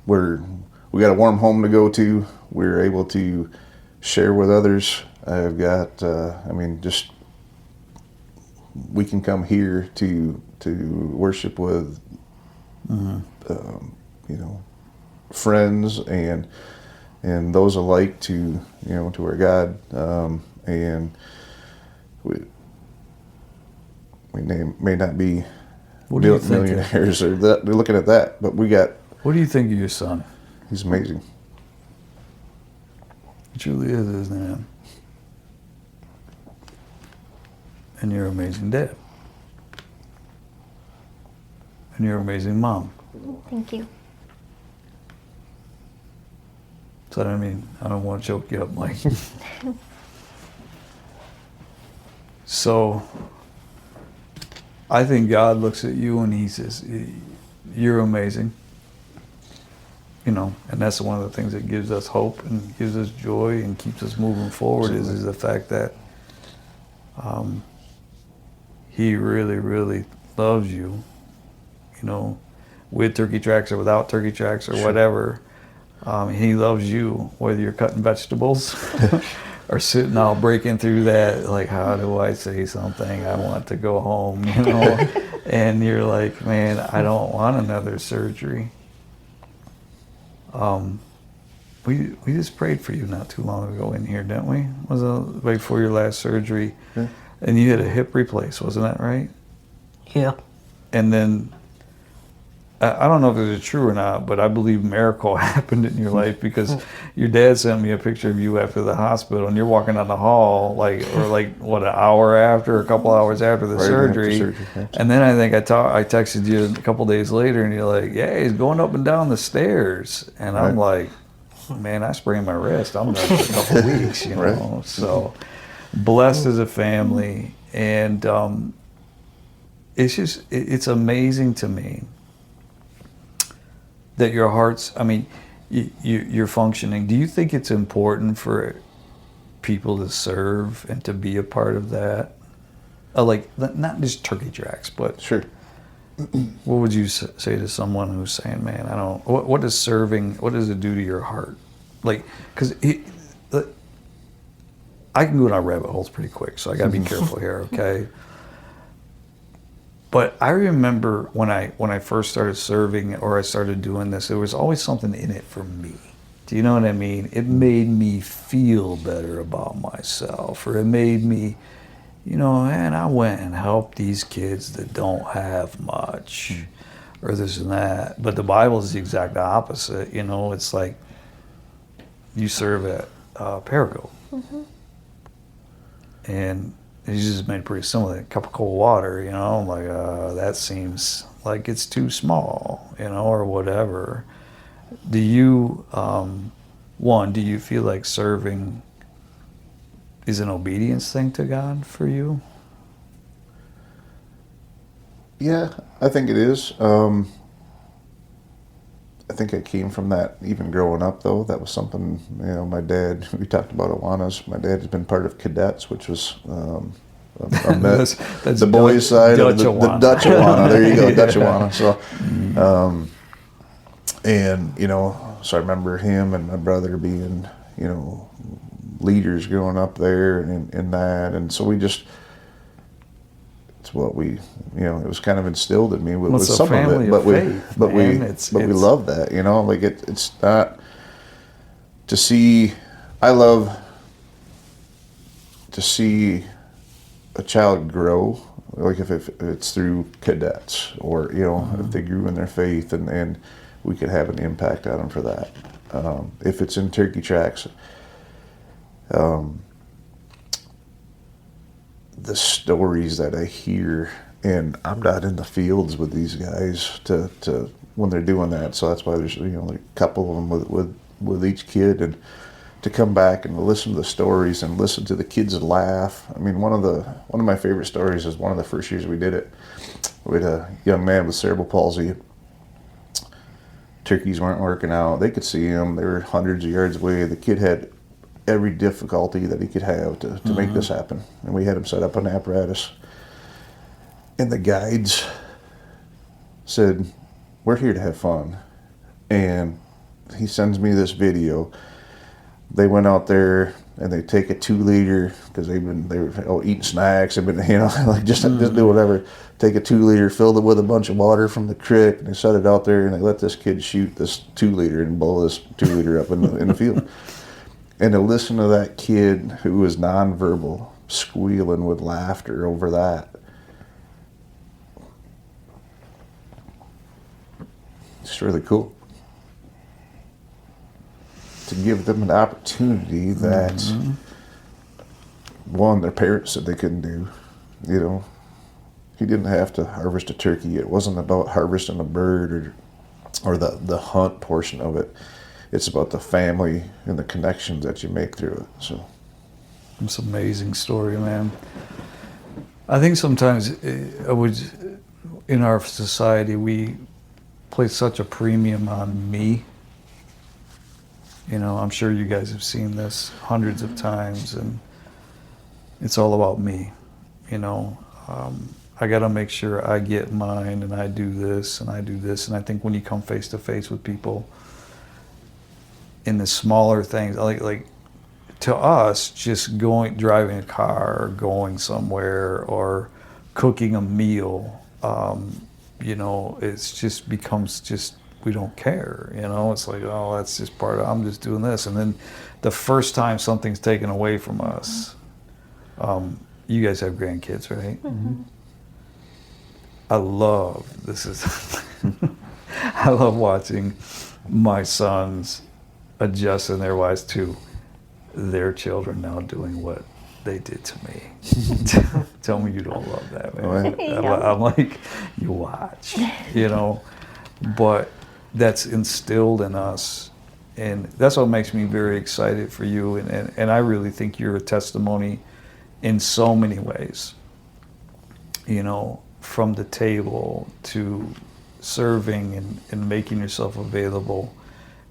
We got a warm home to go to. We're able to share with others. I've got, we can come here to worship with, friends and those alike to our God, and we may not be millionaires or that. We're looking at that, but we got. What do you think of your son? He's amazing. He truly is, isn't he? And you're an amazing dad. and you're an amazing mom. Thank you. So I don't want to choke you up, Mike. So I think God looks at you and he says, you're amazing. You know, and that's one of the things that gives us hope and gives us joy and keeps us moving forward is the fact that he really, really loves you, you know, with turkey tracks or without turkey tracks or whatever. He loves you, whether you're cutting vegetables or sitting out breaking through that, like, how do I say something? I want to go home, you know? And you're like, man, I don't want another surgery. We just prayed for you not too long ago in here, didn't we? Was it right before your last surgery? Yeah. And you had a hip replace, wasn't that right? Yeah. And then, I don't know if this is true or not, but I believe a miracle happened in your life because your dad sent me a picture of you after the hospital, and you're walking down the hall, an hour after, a couple hours after the surgery. Yeah. And then I think I texted you a couple days later, and you're like, yeah, he's going up and down the stairs. And I'm like, man, I sprained my wrist. I'm done for a couple weeks, you know. Right. So blessed as a family. And it's amazing to me that your heart's, you're functioning. Do you think it's important for people to serve and to be a part of that? Like, not just turkey tracks, but Sure. what would you say to someone who's saying, man, what does it do to your heart? Like, because I can go down rabbit holes pretty quick, so I got to be careful here, okay? But I remember when I first started serving or I started doing this, there was always something in it for me. Do you know what I mean? It made me feel better about myself, or it made me, you know, man, I went and helped these kids that don't have much, or this and that. But the Bible is the exact opposite. You know, it's like you serve at Perigo. Mm-hmm. And he just made it pretty similar. A cup of cold water, you know, like that seems like it's too small, you know, or whatever. Do you, do you feel like serving is an obedience thing to God for you? Yeah, I think it is. I think I came from that even growing up, though. That was something, you know, my dad, we talked about Awanas. My dad has been part of cadets, which was That's the boys' side of the Dutch Awana. There you go, Dutch Awana. So, and, you know, so I remember him and my brother being, you know, leaders growing up there and in that. And so it's what we, you know, it was kind of instilled in me with some of it, but we love that, you know, like it's not to see. I love to see a child grow, like if it's through cadets, or, you know, if they grew in their faith and we could have an impact on them for that. If it's in turkey tracks, the stories that I hear, and I'm not in the fields with these guys to when they're doing that, so that's why there's, you know, like a couple of them with each kid, and to come back and listen to the stories and listen to the kids laugh. I mean, one of my favorite stories is one of the first years we did it. We had a young man with cerebral palsy. Turkeys weren't working out. They could see him. They were hundreds of yards away. The kid had every difficulty that he could have to make this happen. And we had him set up an apparatus. And the guides said, "We're here to have fun." And he sends me this video. They went out there and they take a 2-liter, because they were eating snacks. They've been, you know, like just do whatever. Take a 2-liter, filled it with a bunch of water from the creek, and they set it out there, and they let this kid shoot this 2-liter and blow this 2-liter up in the field. And to listen to that kid who was nonverbal squealing with laughter over that, it's really cool. To give them an opportunity that, one, their parents said they couldn't do, you know. He didn't have to harvest a turkey. It wasn't about harvesting a bird or the hunt portion of it. It's about the family and the connections that you make through it. So It's an amazing story, man. I think sometimes in our society, we place such a premium on me. You know, I'm sure you guys have seen this hundreds of times, and it's all about me. You know, I got to make sure I get mine, and I do this, and I do this. And I think when you come face to face with people in the smaller things, like to us, just driving a car or going somewhere or cooking a meal, you know, it's just becomes just, we don't care, you know, it's like, oh, that's just I'm just doing this. And then the first time something's taken away from us, you guys have grandkids, right? Mm-hmm. I love I love watching my sons adjusting their lives to their children now doing what they did to me. Tell me you don't love that, man. Oh, yeah. I'm like, you watch, you know, but that's instilled in us, and that's what makes me very excited for you, and I really think you're a testimony in so many ways, you know, from the table to serving and making yourself available.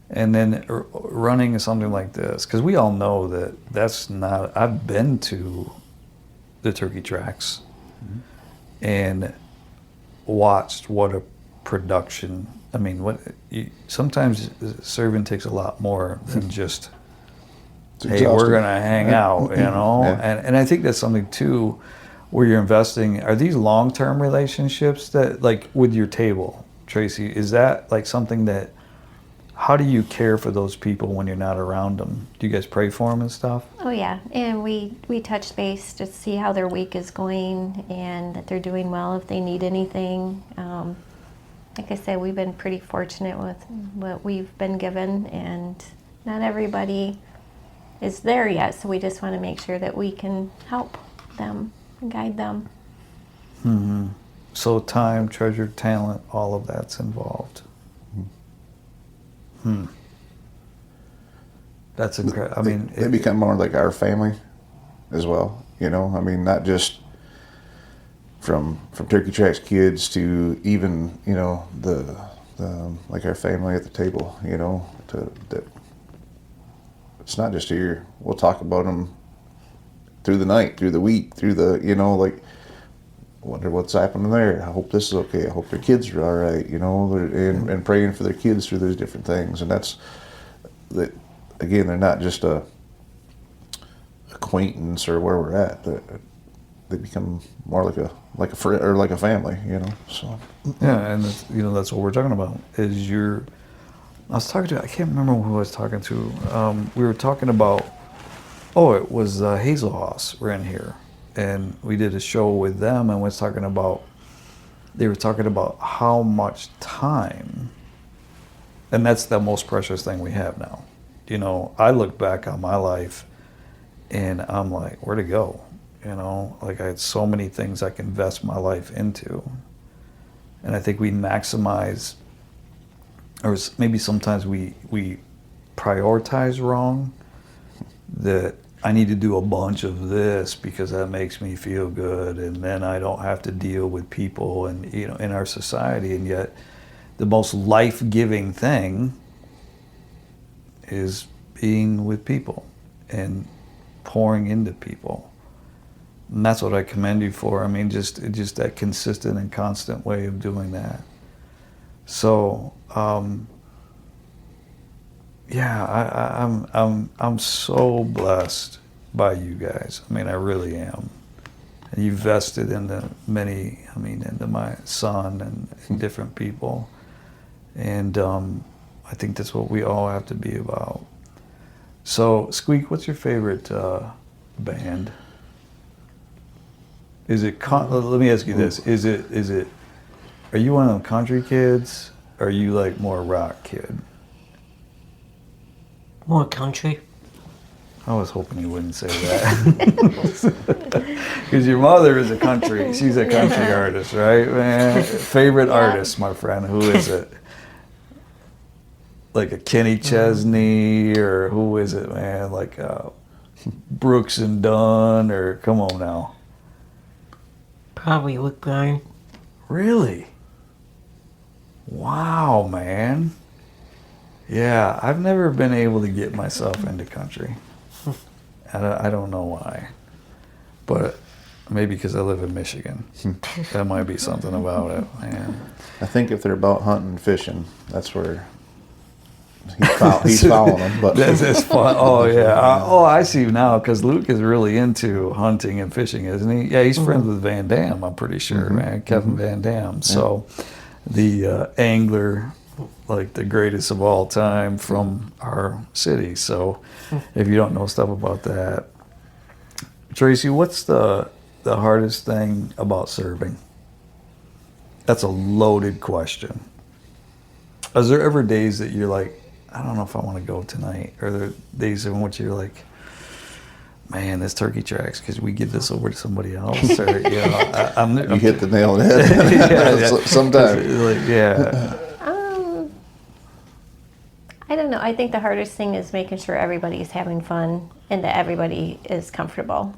And then running something like this, because we all know that that's not, I've been to the turkey tracks and watched what a production, I mean, sometimes serving takes a lot more than just, hey, we're going to hang out, you know? Yeah. And I think that's something too, where you're investing. Are these long-term relationships that, like with your table, Tracy, is that like something that, how do you care for those people when you're not around them? Do you guys pray for them and stuff? Oh yeah, and we touch base to see how their week is going and that they're doing well if they need anything. Like I said, we've been pretty fortunate with what we've been given, and not everybody is there yet, so we just want to make sure that we can help them and guide them. Mm-hmm. So time, treasure, talent, all of that's involved. That's incredible. I mean, they become more like our family as well. You know, I mean, not just from Turkey Tracks kids to even, you know, the like our family at the table. You know, that it's not just here. We'll talk about them through the night, through the week, through the, you know, like, wonder what's happening there. I hope this is okay. I hope their kids are all right, you know, and praying for their kids through those different things. And that's, that again, they're not just a acquaintance or where we're at. They become more like a friend or like a family, you know. So yeah, and you know, that's what we're talking about. I was talking to, I can't remember who I was talking to. We were talking about, it was Hazelhouse ran here. And we did a show with them, and they were talking about how much time, and that's the most precious thing we have now. You know, I look back on my life, and I'm like, where'd it go? You know, like I had so many things I can invest my life into. And I think we maximize, or maybe sometimes we prioritize wrong, that I need to do a bunch of this because that makes me feel good, and then I don't have to deal with people and, you know, in our society. And yet the most life-giving thing is being with people and pouring into people. And that's what I commend you for. I mean, just that consistent and constant way of doing that. So, yeah, I'm so blessed by you guys. I mean, I really am. And you vested into into my son and different people. And I think that's what we all have to be about. So, Squeak, what's your favorite band? Is it? Let me ask you this: Is it? Are you one of them country kids? Or are you like more rock kid? More country. I was hoping you wouldn't say that. Because your mother is she's a country artist, right, man? Favorite artist, my friend, who is it? Like a Kenny Chesney, or who is it, man? Like Brooks and Dunn, or come on now. Probably Luke Bryan. Really? Wow, man. Yeah, I've never been able to get myself into country. I don't know why, but maybe because I live in Michigan. That might be something about it, man. I think if they're about hunting and fishing, that's where he's following them. But That's fun. Oh yeah. I see now, because Luke is really into hunting and fishing, isn't he? Yeah, he's friends with Van Dam. I'm pretty sure, man. Kevin Van Dam. So the angler, like the greatest of all time from our city. So if you don't know stuff about that, Tracy, what's the hardest thing about serving? That's a loaded question. Is there ever days that you're like, I don't know if I want to go tonight? Or are there days in which you're like, man, this turkey tracks, could we give this over to somebody else? Or, you know, you hit the nail on the head. yeah. Sometimes. Like, yeah. I don't know. I think the hardest thing is making sure everybody's having fun and that everybody is comfortable.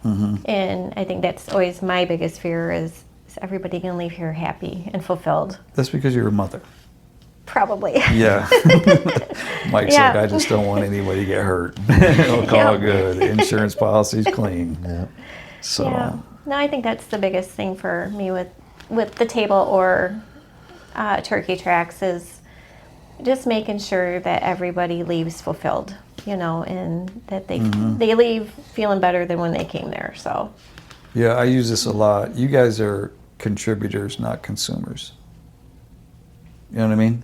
And I think that's always my biggest fear is everybody going to leave here happy and fulfilled? That's because you're a mother. Probably. Yeah. Mike's like, I just don't want anybody to get hurt. It'll call it good. Insurance policy's clean. Yeah. So. Yeah. No, I think that's the biggest thing for me with the table or turkey tracks is just making sure that everybody leaves fulfilled, you know, and that they leave feeling better than when they came there. So. Yeah, I use this a lot. You guys are contributors, not consumers. You know what I mean?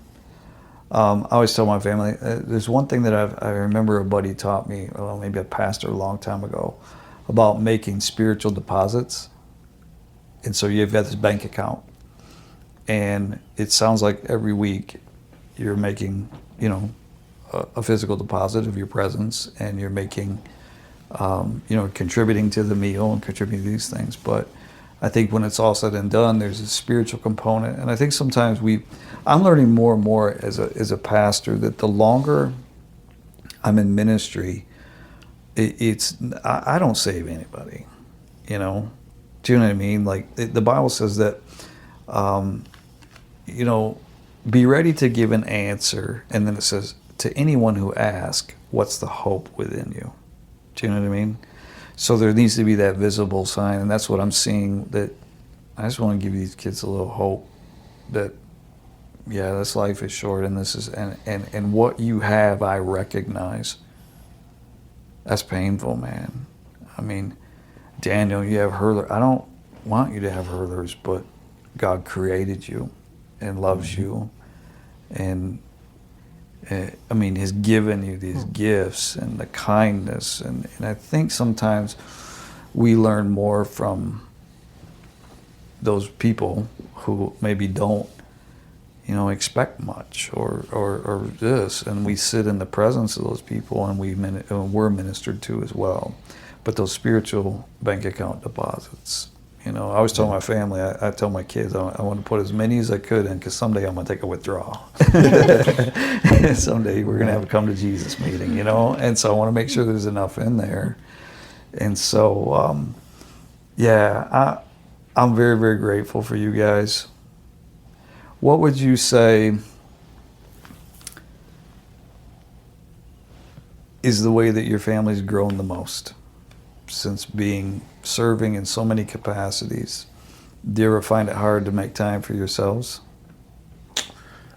I always tell my family, there's one thing that I remember a buddy taught me, well, maybe a pastor a long time ago, about making spiritual deposits. And so you've got this bank account, and it sounds like every week you're making, you know, a physical deposit of your presence, and you're making, you know, contributing to the meal and contributing to these things. But I think when it's all said and done, there's a spiritual component. And I think sometimes I'm learning more and more as a pastor that the longer I'm in ministry, I don't save anybody, you know? Do you know what I mean? Like the Bible says that, you know, be ready to give an answer. And then it says, to anyone who asks, what's the hope within you? Do you know what I mean? So there needs to be that visible sign, and that's what I'm seeing, that I just want to give these kids a little hope that, yeah, this life is short, and this is, and what you have, I recognize. That's painful, man. I mean, Daniel, you have hurlers. I don't want you to have hurlers, but God created you and loves you, and I mean, has given you these gifts and the kindness, and I think sometimes we learn more from those people who maybe don't, you know, expect much or this, and we sit in the presence of those people, and we're ministered to as well. But those spiritual bank account deposits, you know, I always tell my family, I tell my kids, I want to put as many as I could in, because someday I'm going to take a withdrawal. Someday we're going to have a come to Jesus meeting, you know, and so I want to make sure there's enough in there. And so, yeah, I'm very, very grateful for you guys. What would you say is the way that your family's grown the most since serving in so many capacities? Do you ever find it hard to make time for yourselves?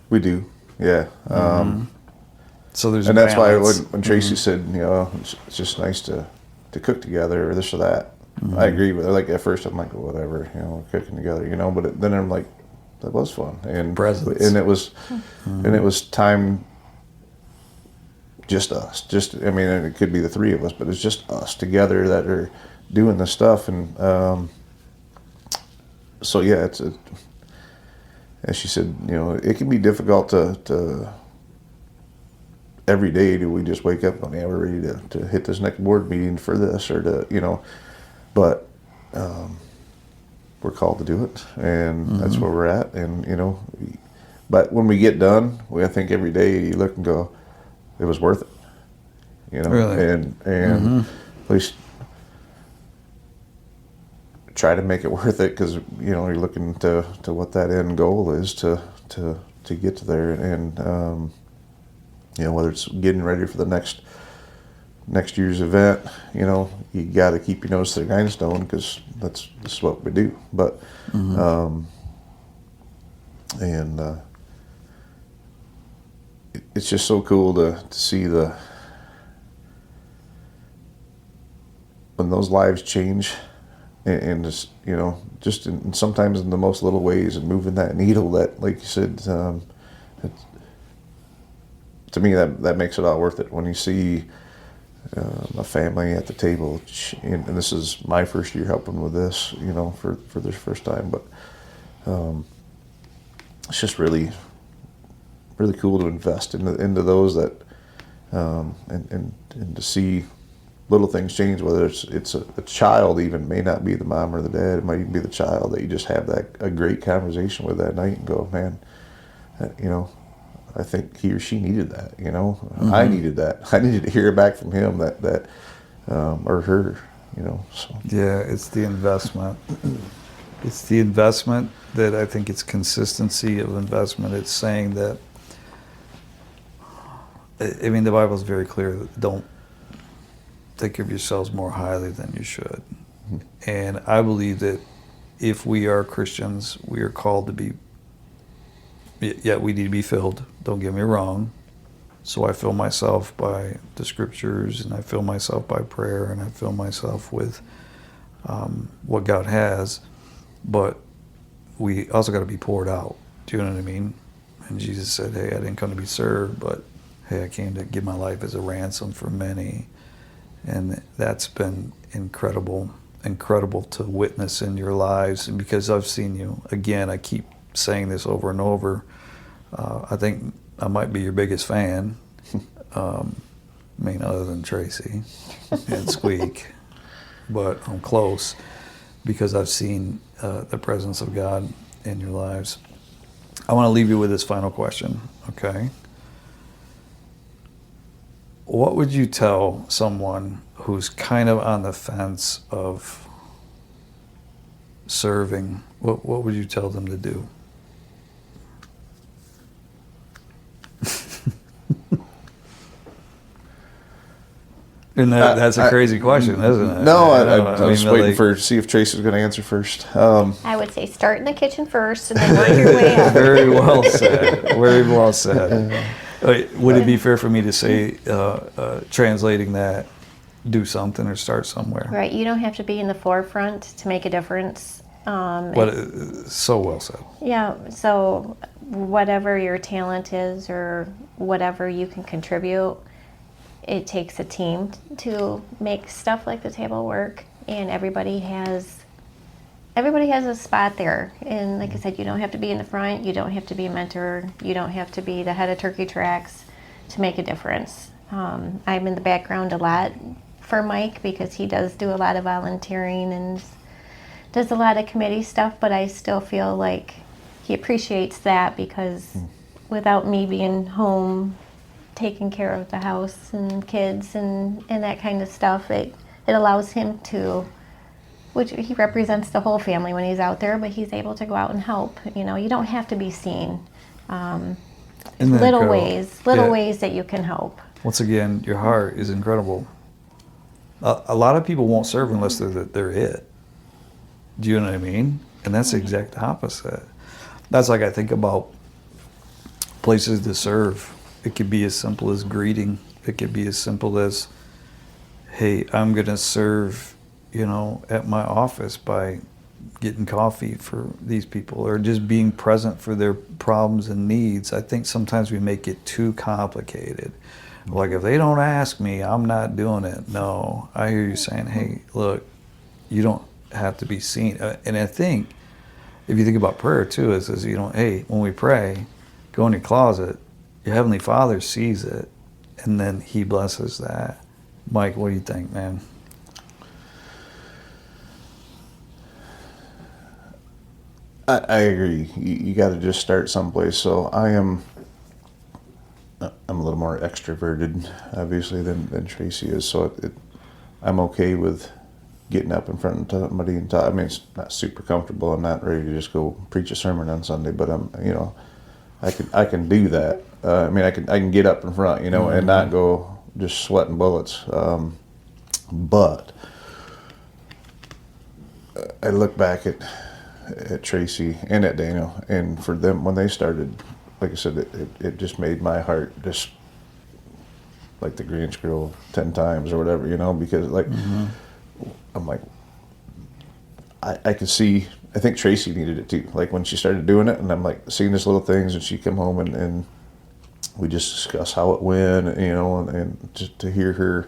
We do, yeah. So there's and that's balance. why when Tracy said, you know, it's just nice to cook together or this or that. I agree with her. Like at first I'm like, well, whatever, you know, we're cooking together, you know. But then I'm like, that was fun, and Presence. and it was time. Just us. I mean, it could be the three of us, but it's just us together that are doing this stuff, and so yeah, as she said, you know, it can be difficult to every day do we just wake up and, yeah, we're ready to hit this next board meeting for this or to, you know, but we're called to do it, and that's where we're at. And, you know, but when we get done, I think every day you look and go, it was worth it, you know, Really? and at least try to make it worth it, because, you know, you're looking to what that end goal is to get to there. And you know, whether it's getting ready for the next year's event, you know, you got to keep your nose to the grindstone, because that's what we do. But it's just so cool to see when those lives change, and just, you know, just sometimes in the most little ways, and moving that needle that, like you said, to me, that makes it all worth it. When you see a family at the table, and this is my first year helping with this, you know, for this first time, but it's just really, really cool to invest into those that, and to see little things change, whether it's a child, even may not be the mom or the dad, it might even be the child that you just have a great conversation with that night and go, man, you know, I think he or she needed that, you know. I needed that. I needed to hear back from him that or her, you know. So Yeah, it's the investment. It's the investment that I think it's consistency of investment. It's saying that, I mean, the Bible is very clear that don't think of yourselves more highly than you should. And I believe that if we are Christians, we are called to be, yet we need to be filled. Don't get me wrong. So I fill myself by the scriptures, and I fill myself by prayer, and I fill myself with what God has. But we also got to be poured out. Do you know what I mean? And Jesus said, hey, I didn't come to be served, but hey, I came to give my life as a ransom for many. And that's been incredible to witness in your lives. And because I've seen you, again, I keep saying this over and over, I think I might be your biggest fan. I mean, other than Tracy and Squeak, but I'm close because I've seen the presence of God in your lives. I want to leave you with this final question, okay? What would you tell someone who's kind of on the fence of serving? What would you tell them to do? And that's a crazy question, isn't it? No, I was mean, waiting to see if Tracy was going to answer first. I would say start in the kitchen first and then work your way up. Very well said. Very well said. Would it be fair for me to say, translating that, do something or start somewhere? Right. You don't have to be in the forefront to make a difference. But so well said. Yeah. So whatever your talent is or whatever you can contribute, it takes a team to make stuff like the table work, and everybody has a spot there. And like I said, you don't have to be in the front, you don't have to be a mentor, you don't have to be the head of turkey tracks to make a difference. I'm in the background a lot for Mike because he does do a lot of volunteering and does a lot of committee stuff, but I still feel like he appreciates that because without me being home taking care of the house and kids and that kind of stuff, it allows him to, which he represents the whole family when he's out there, but he's able to go out and help. You know, you don't have to be seen. Little ways that you can help. Once again, your heart is incredible. A lot of people won't serve unless they're it. Do you know what I mean? And that's the exact opposite. That's like I think about places to serve. It could be as simple as greeting. It could be as simple as, hey, I'm going to serve, you know, at my office by getting coffee for these people, or just being present for their problems and needs. I think sometimes we make it too complicated. Like, if they don't ask me, I'm not doing it. No, I hear you saying, hey, look, you don't have to be seen. And I think, if you think about prayer too, it says, you know, hey, when we pray, go in your closet, your Heavenly Father sees it, and then he blesses that. Mike, what do you think, man? I agree. You got to just start someplace. So I'm a little more extroverted, obviously, than Tracy is. So I'm okay with getting up in front of somebody and talk. I mean, it's not super comfortable. I'm not ready to just go preach a sermon on Sunday, but I can do that. I mean, I can get up in front, and not go just sweating bullets. But I look back at Tracy and at Daniel, and for them when they started, like I said, it just made my heart just like the Grinch girl 10 times or whatever, because I'm like, I could see. I think Tracy needed it too. Like when she started doing it, and I'm like seeing these little things, and she come home and we just discuss how it went, and just to hear her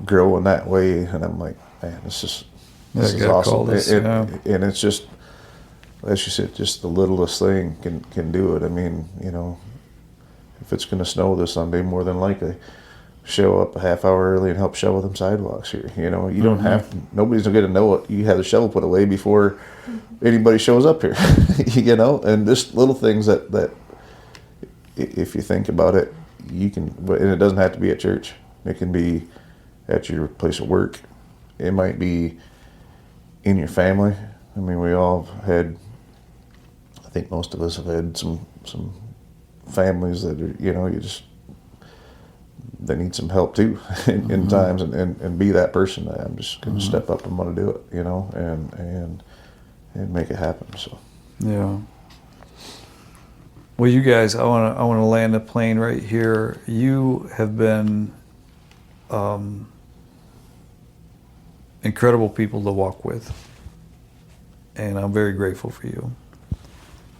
grow in that way, and I'm like, man, this is awesome. And it's just, as you said, just the littlest thing can do it. I mean, if it's going to snow this Sunday, more than likely, show up a half hour early and help shovel them sidewalks here. You don't have to, nobody's going to know it. You have the shovel put away before anybody shows up here, and just little things that if you think about it, you can, and it doesn't have to be at church. It can be at your place of work. It might be in your family. I mean, we all have had, I think most of us have had some families that are, they need some help too in times, and be that person. I'm just going to step up and want to do it, and make it happen. So yeah. Well, you guys, I want to land the plane right here. You have been incredible people to walk with, and I'm very grateful for you.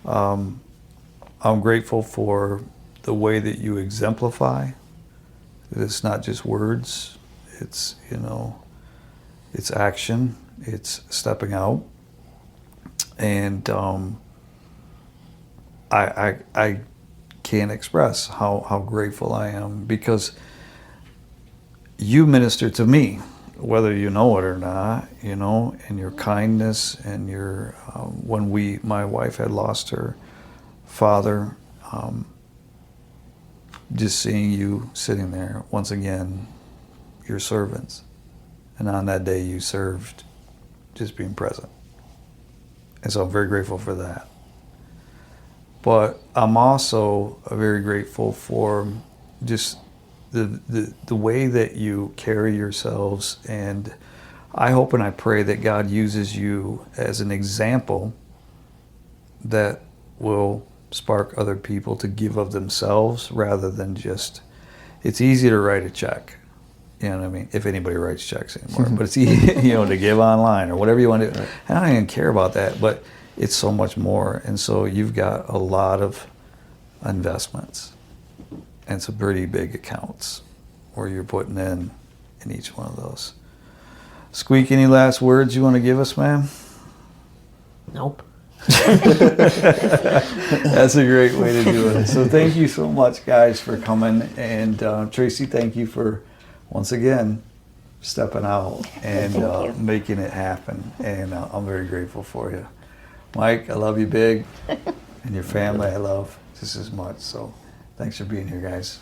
I'm grateful for the way that you exemplify. It's not just words. It's it's action. It's stepping out, and I can't express how grateful I am, because you minister to me, whether you know it or not, and your kindness and your, when my wife had lost her father, just seeing you sitting there, once again, your servants. And on that day you served, just being present. And so I'm very grateful for that. But I'm also very grateful for just the way that you carry yourselves, and I hope and I pray that God uses you as an example that will spark other people to give of themselves, rather than just, it's easy to write a check, you know what I mean, if anybody writes checks anymore, but it's easy, to give online or whatever you want to do. I don't even care about that, but it's so much more. And so you've got a lot of investments and some pretty big accounts where you're putting in each one of those. Squeak, any last words you want to give us, ma'am? Nope. That's a great way to do it. So thank you so much, guys, for coming. And Tracy, thank you for, once again, stepping out and making it happen. And I'm very grateful for you. Mike, I love you big. And your family I love just as much. So thanks for being here, guys.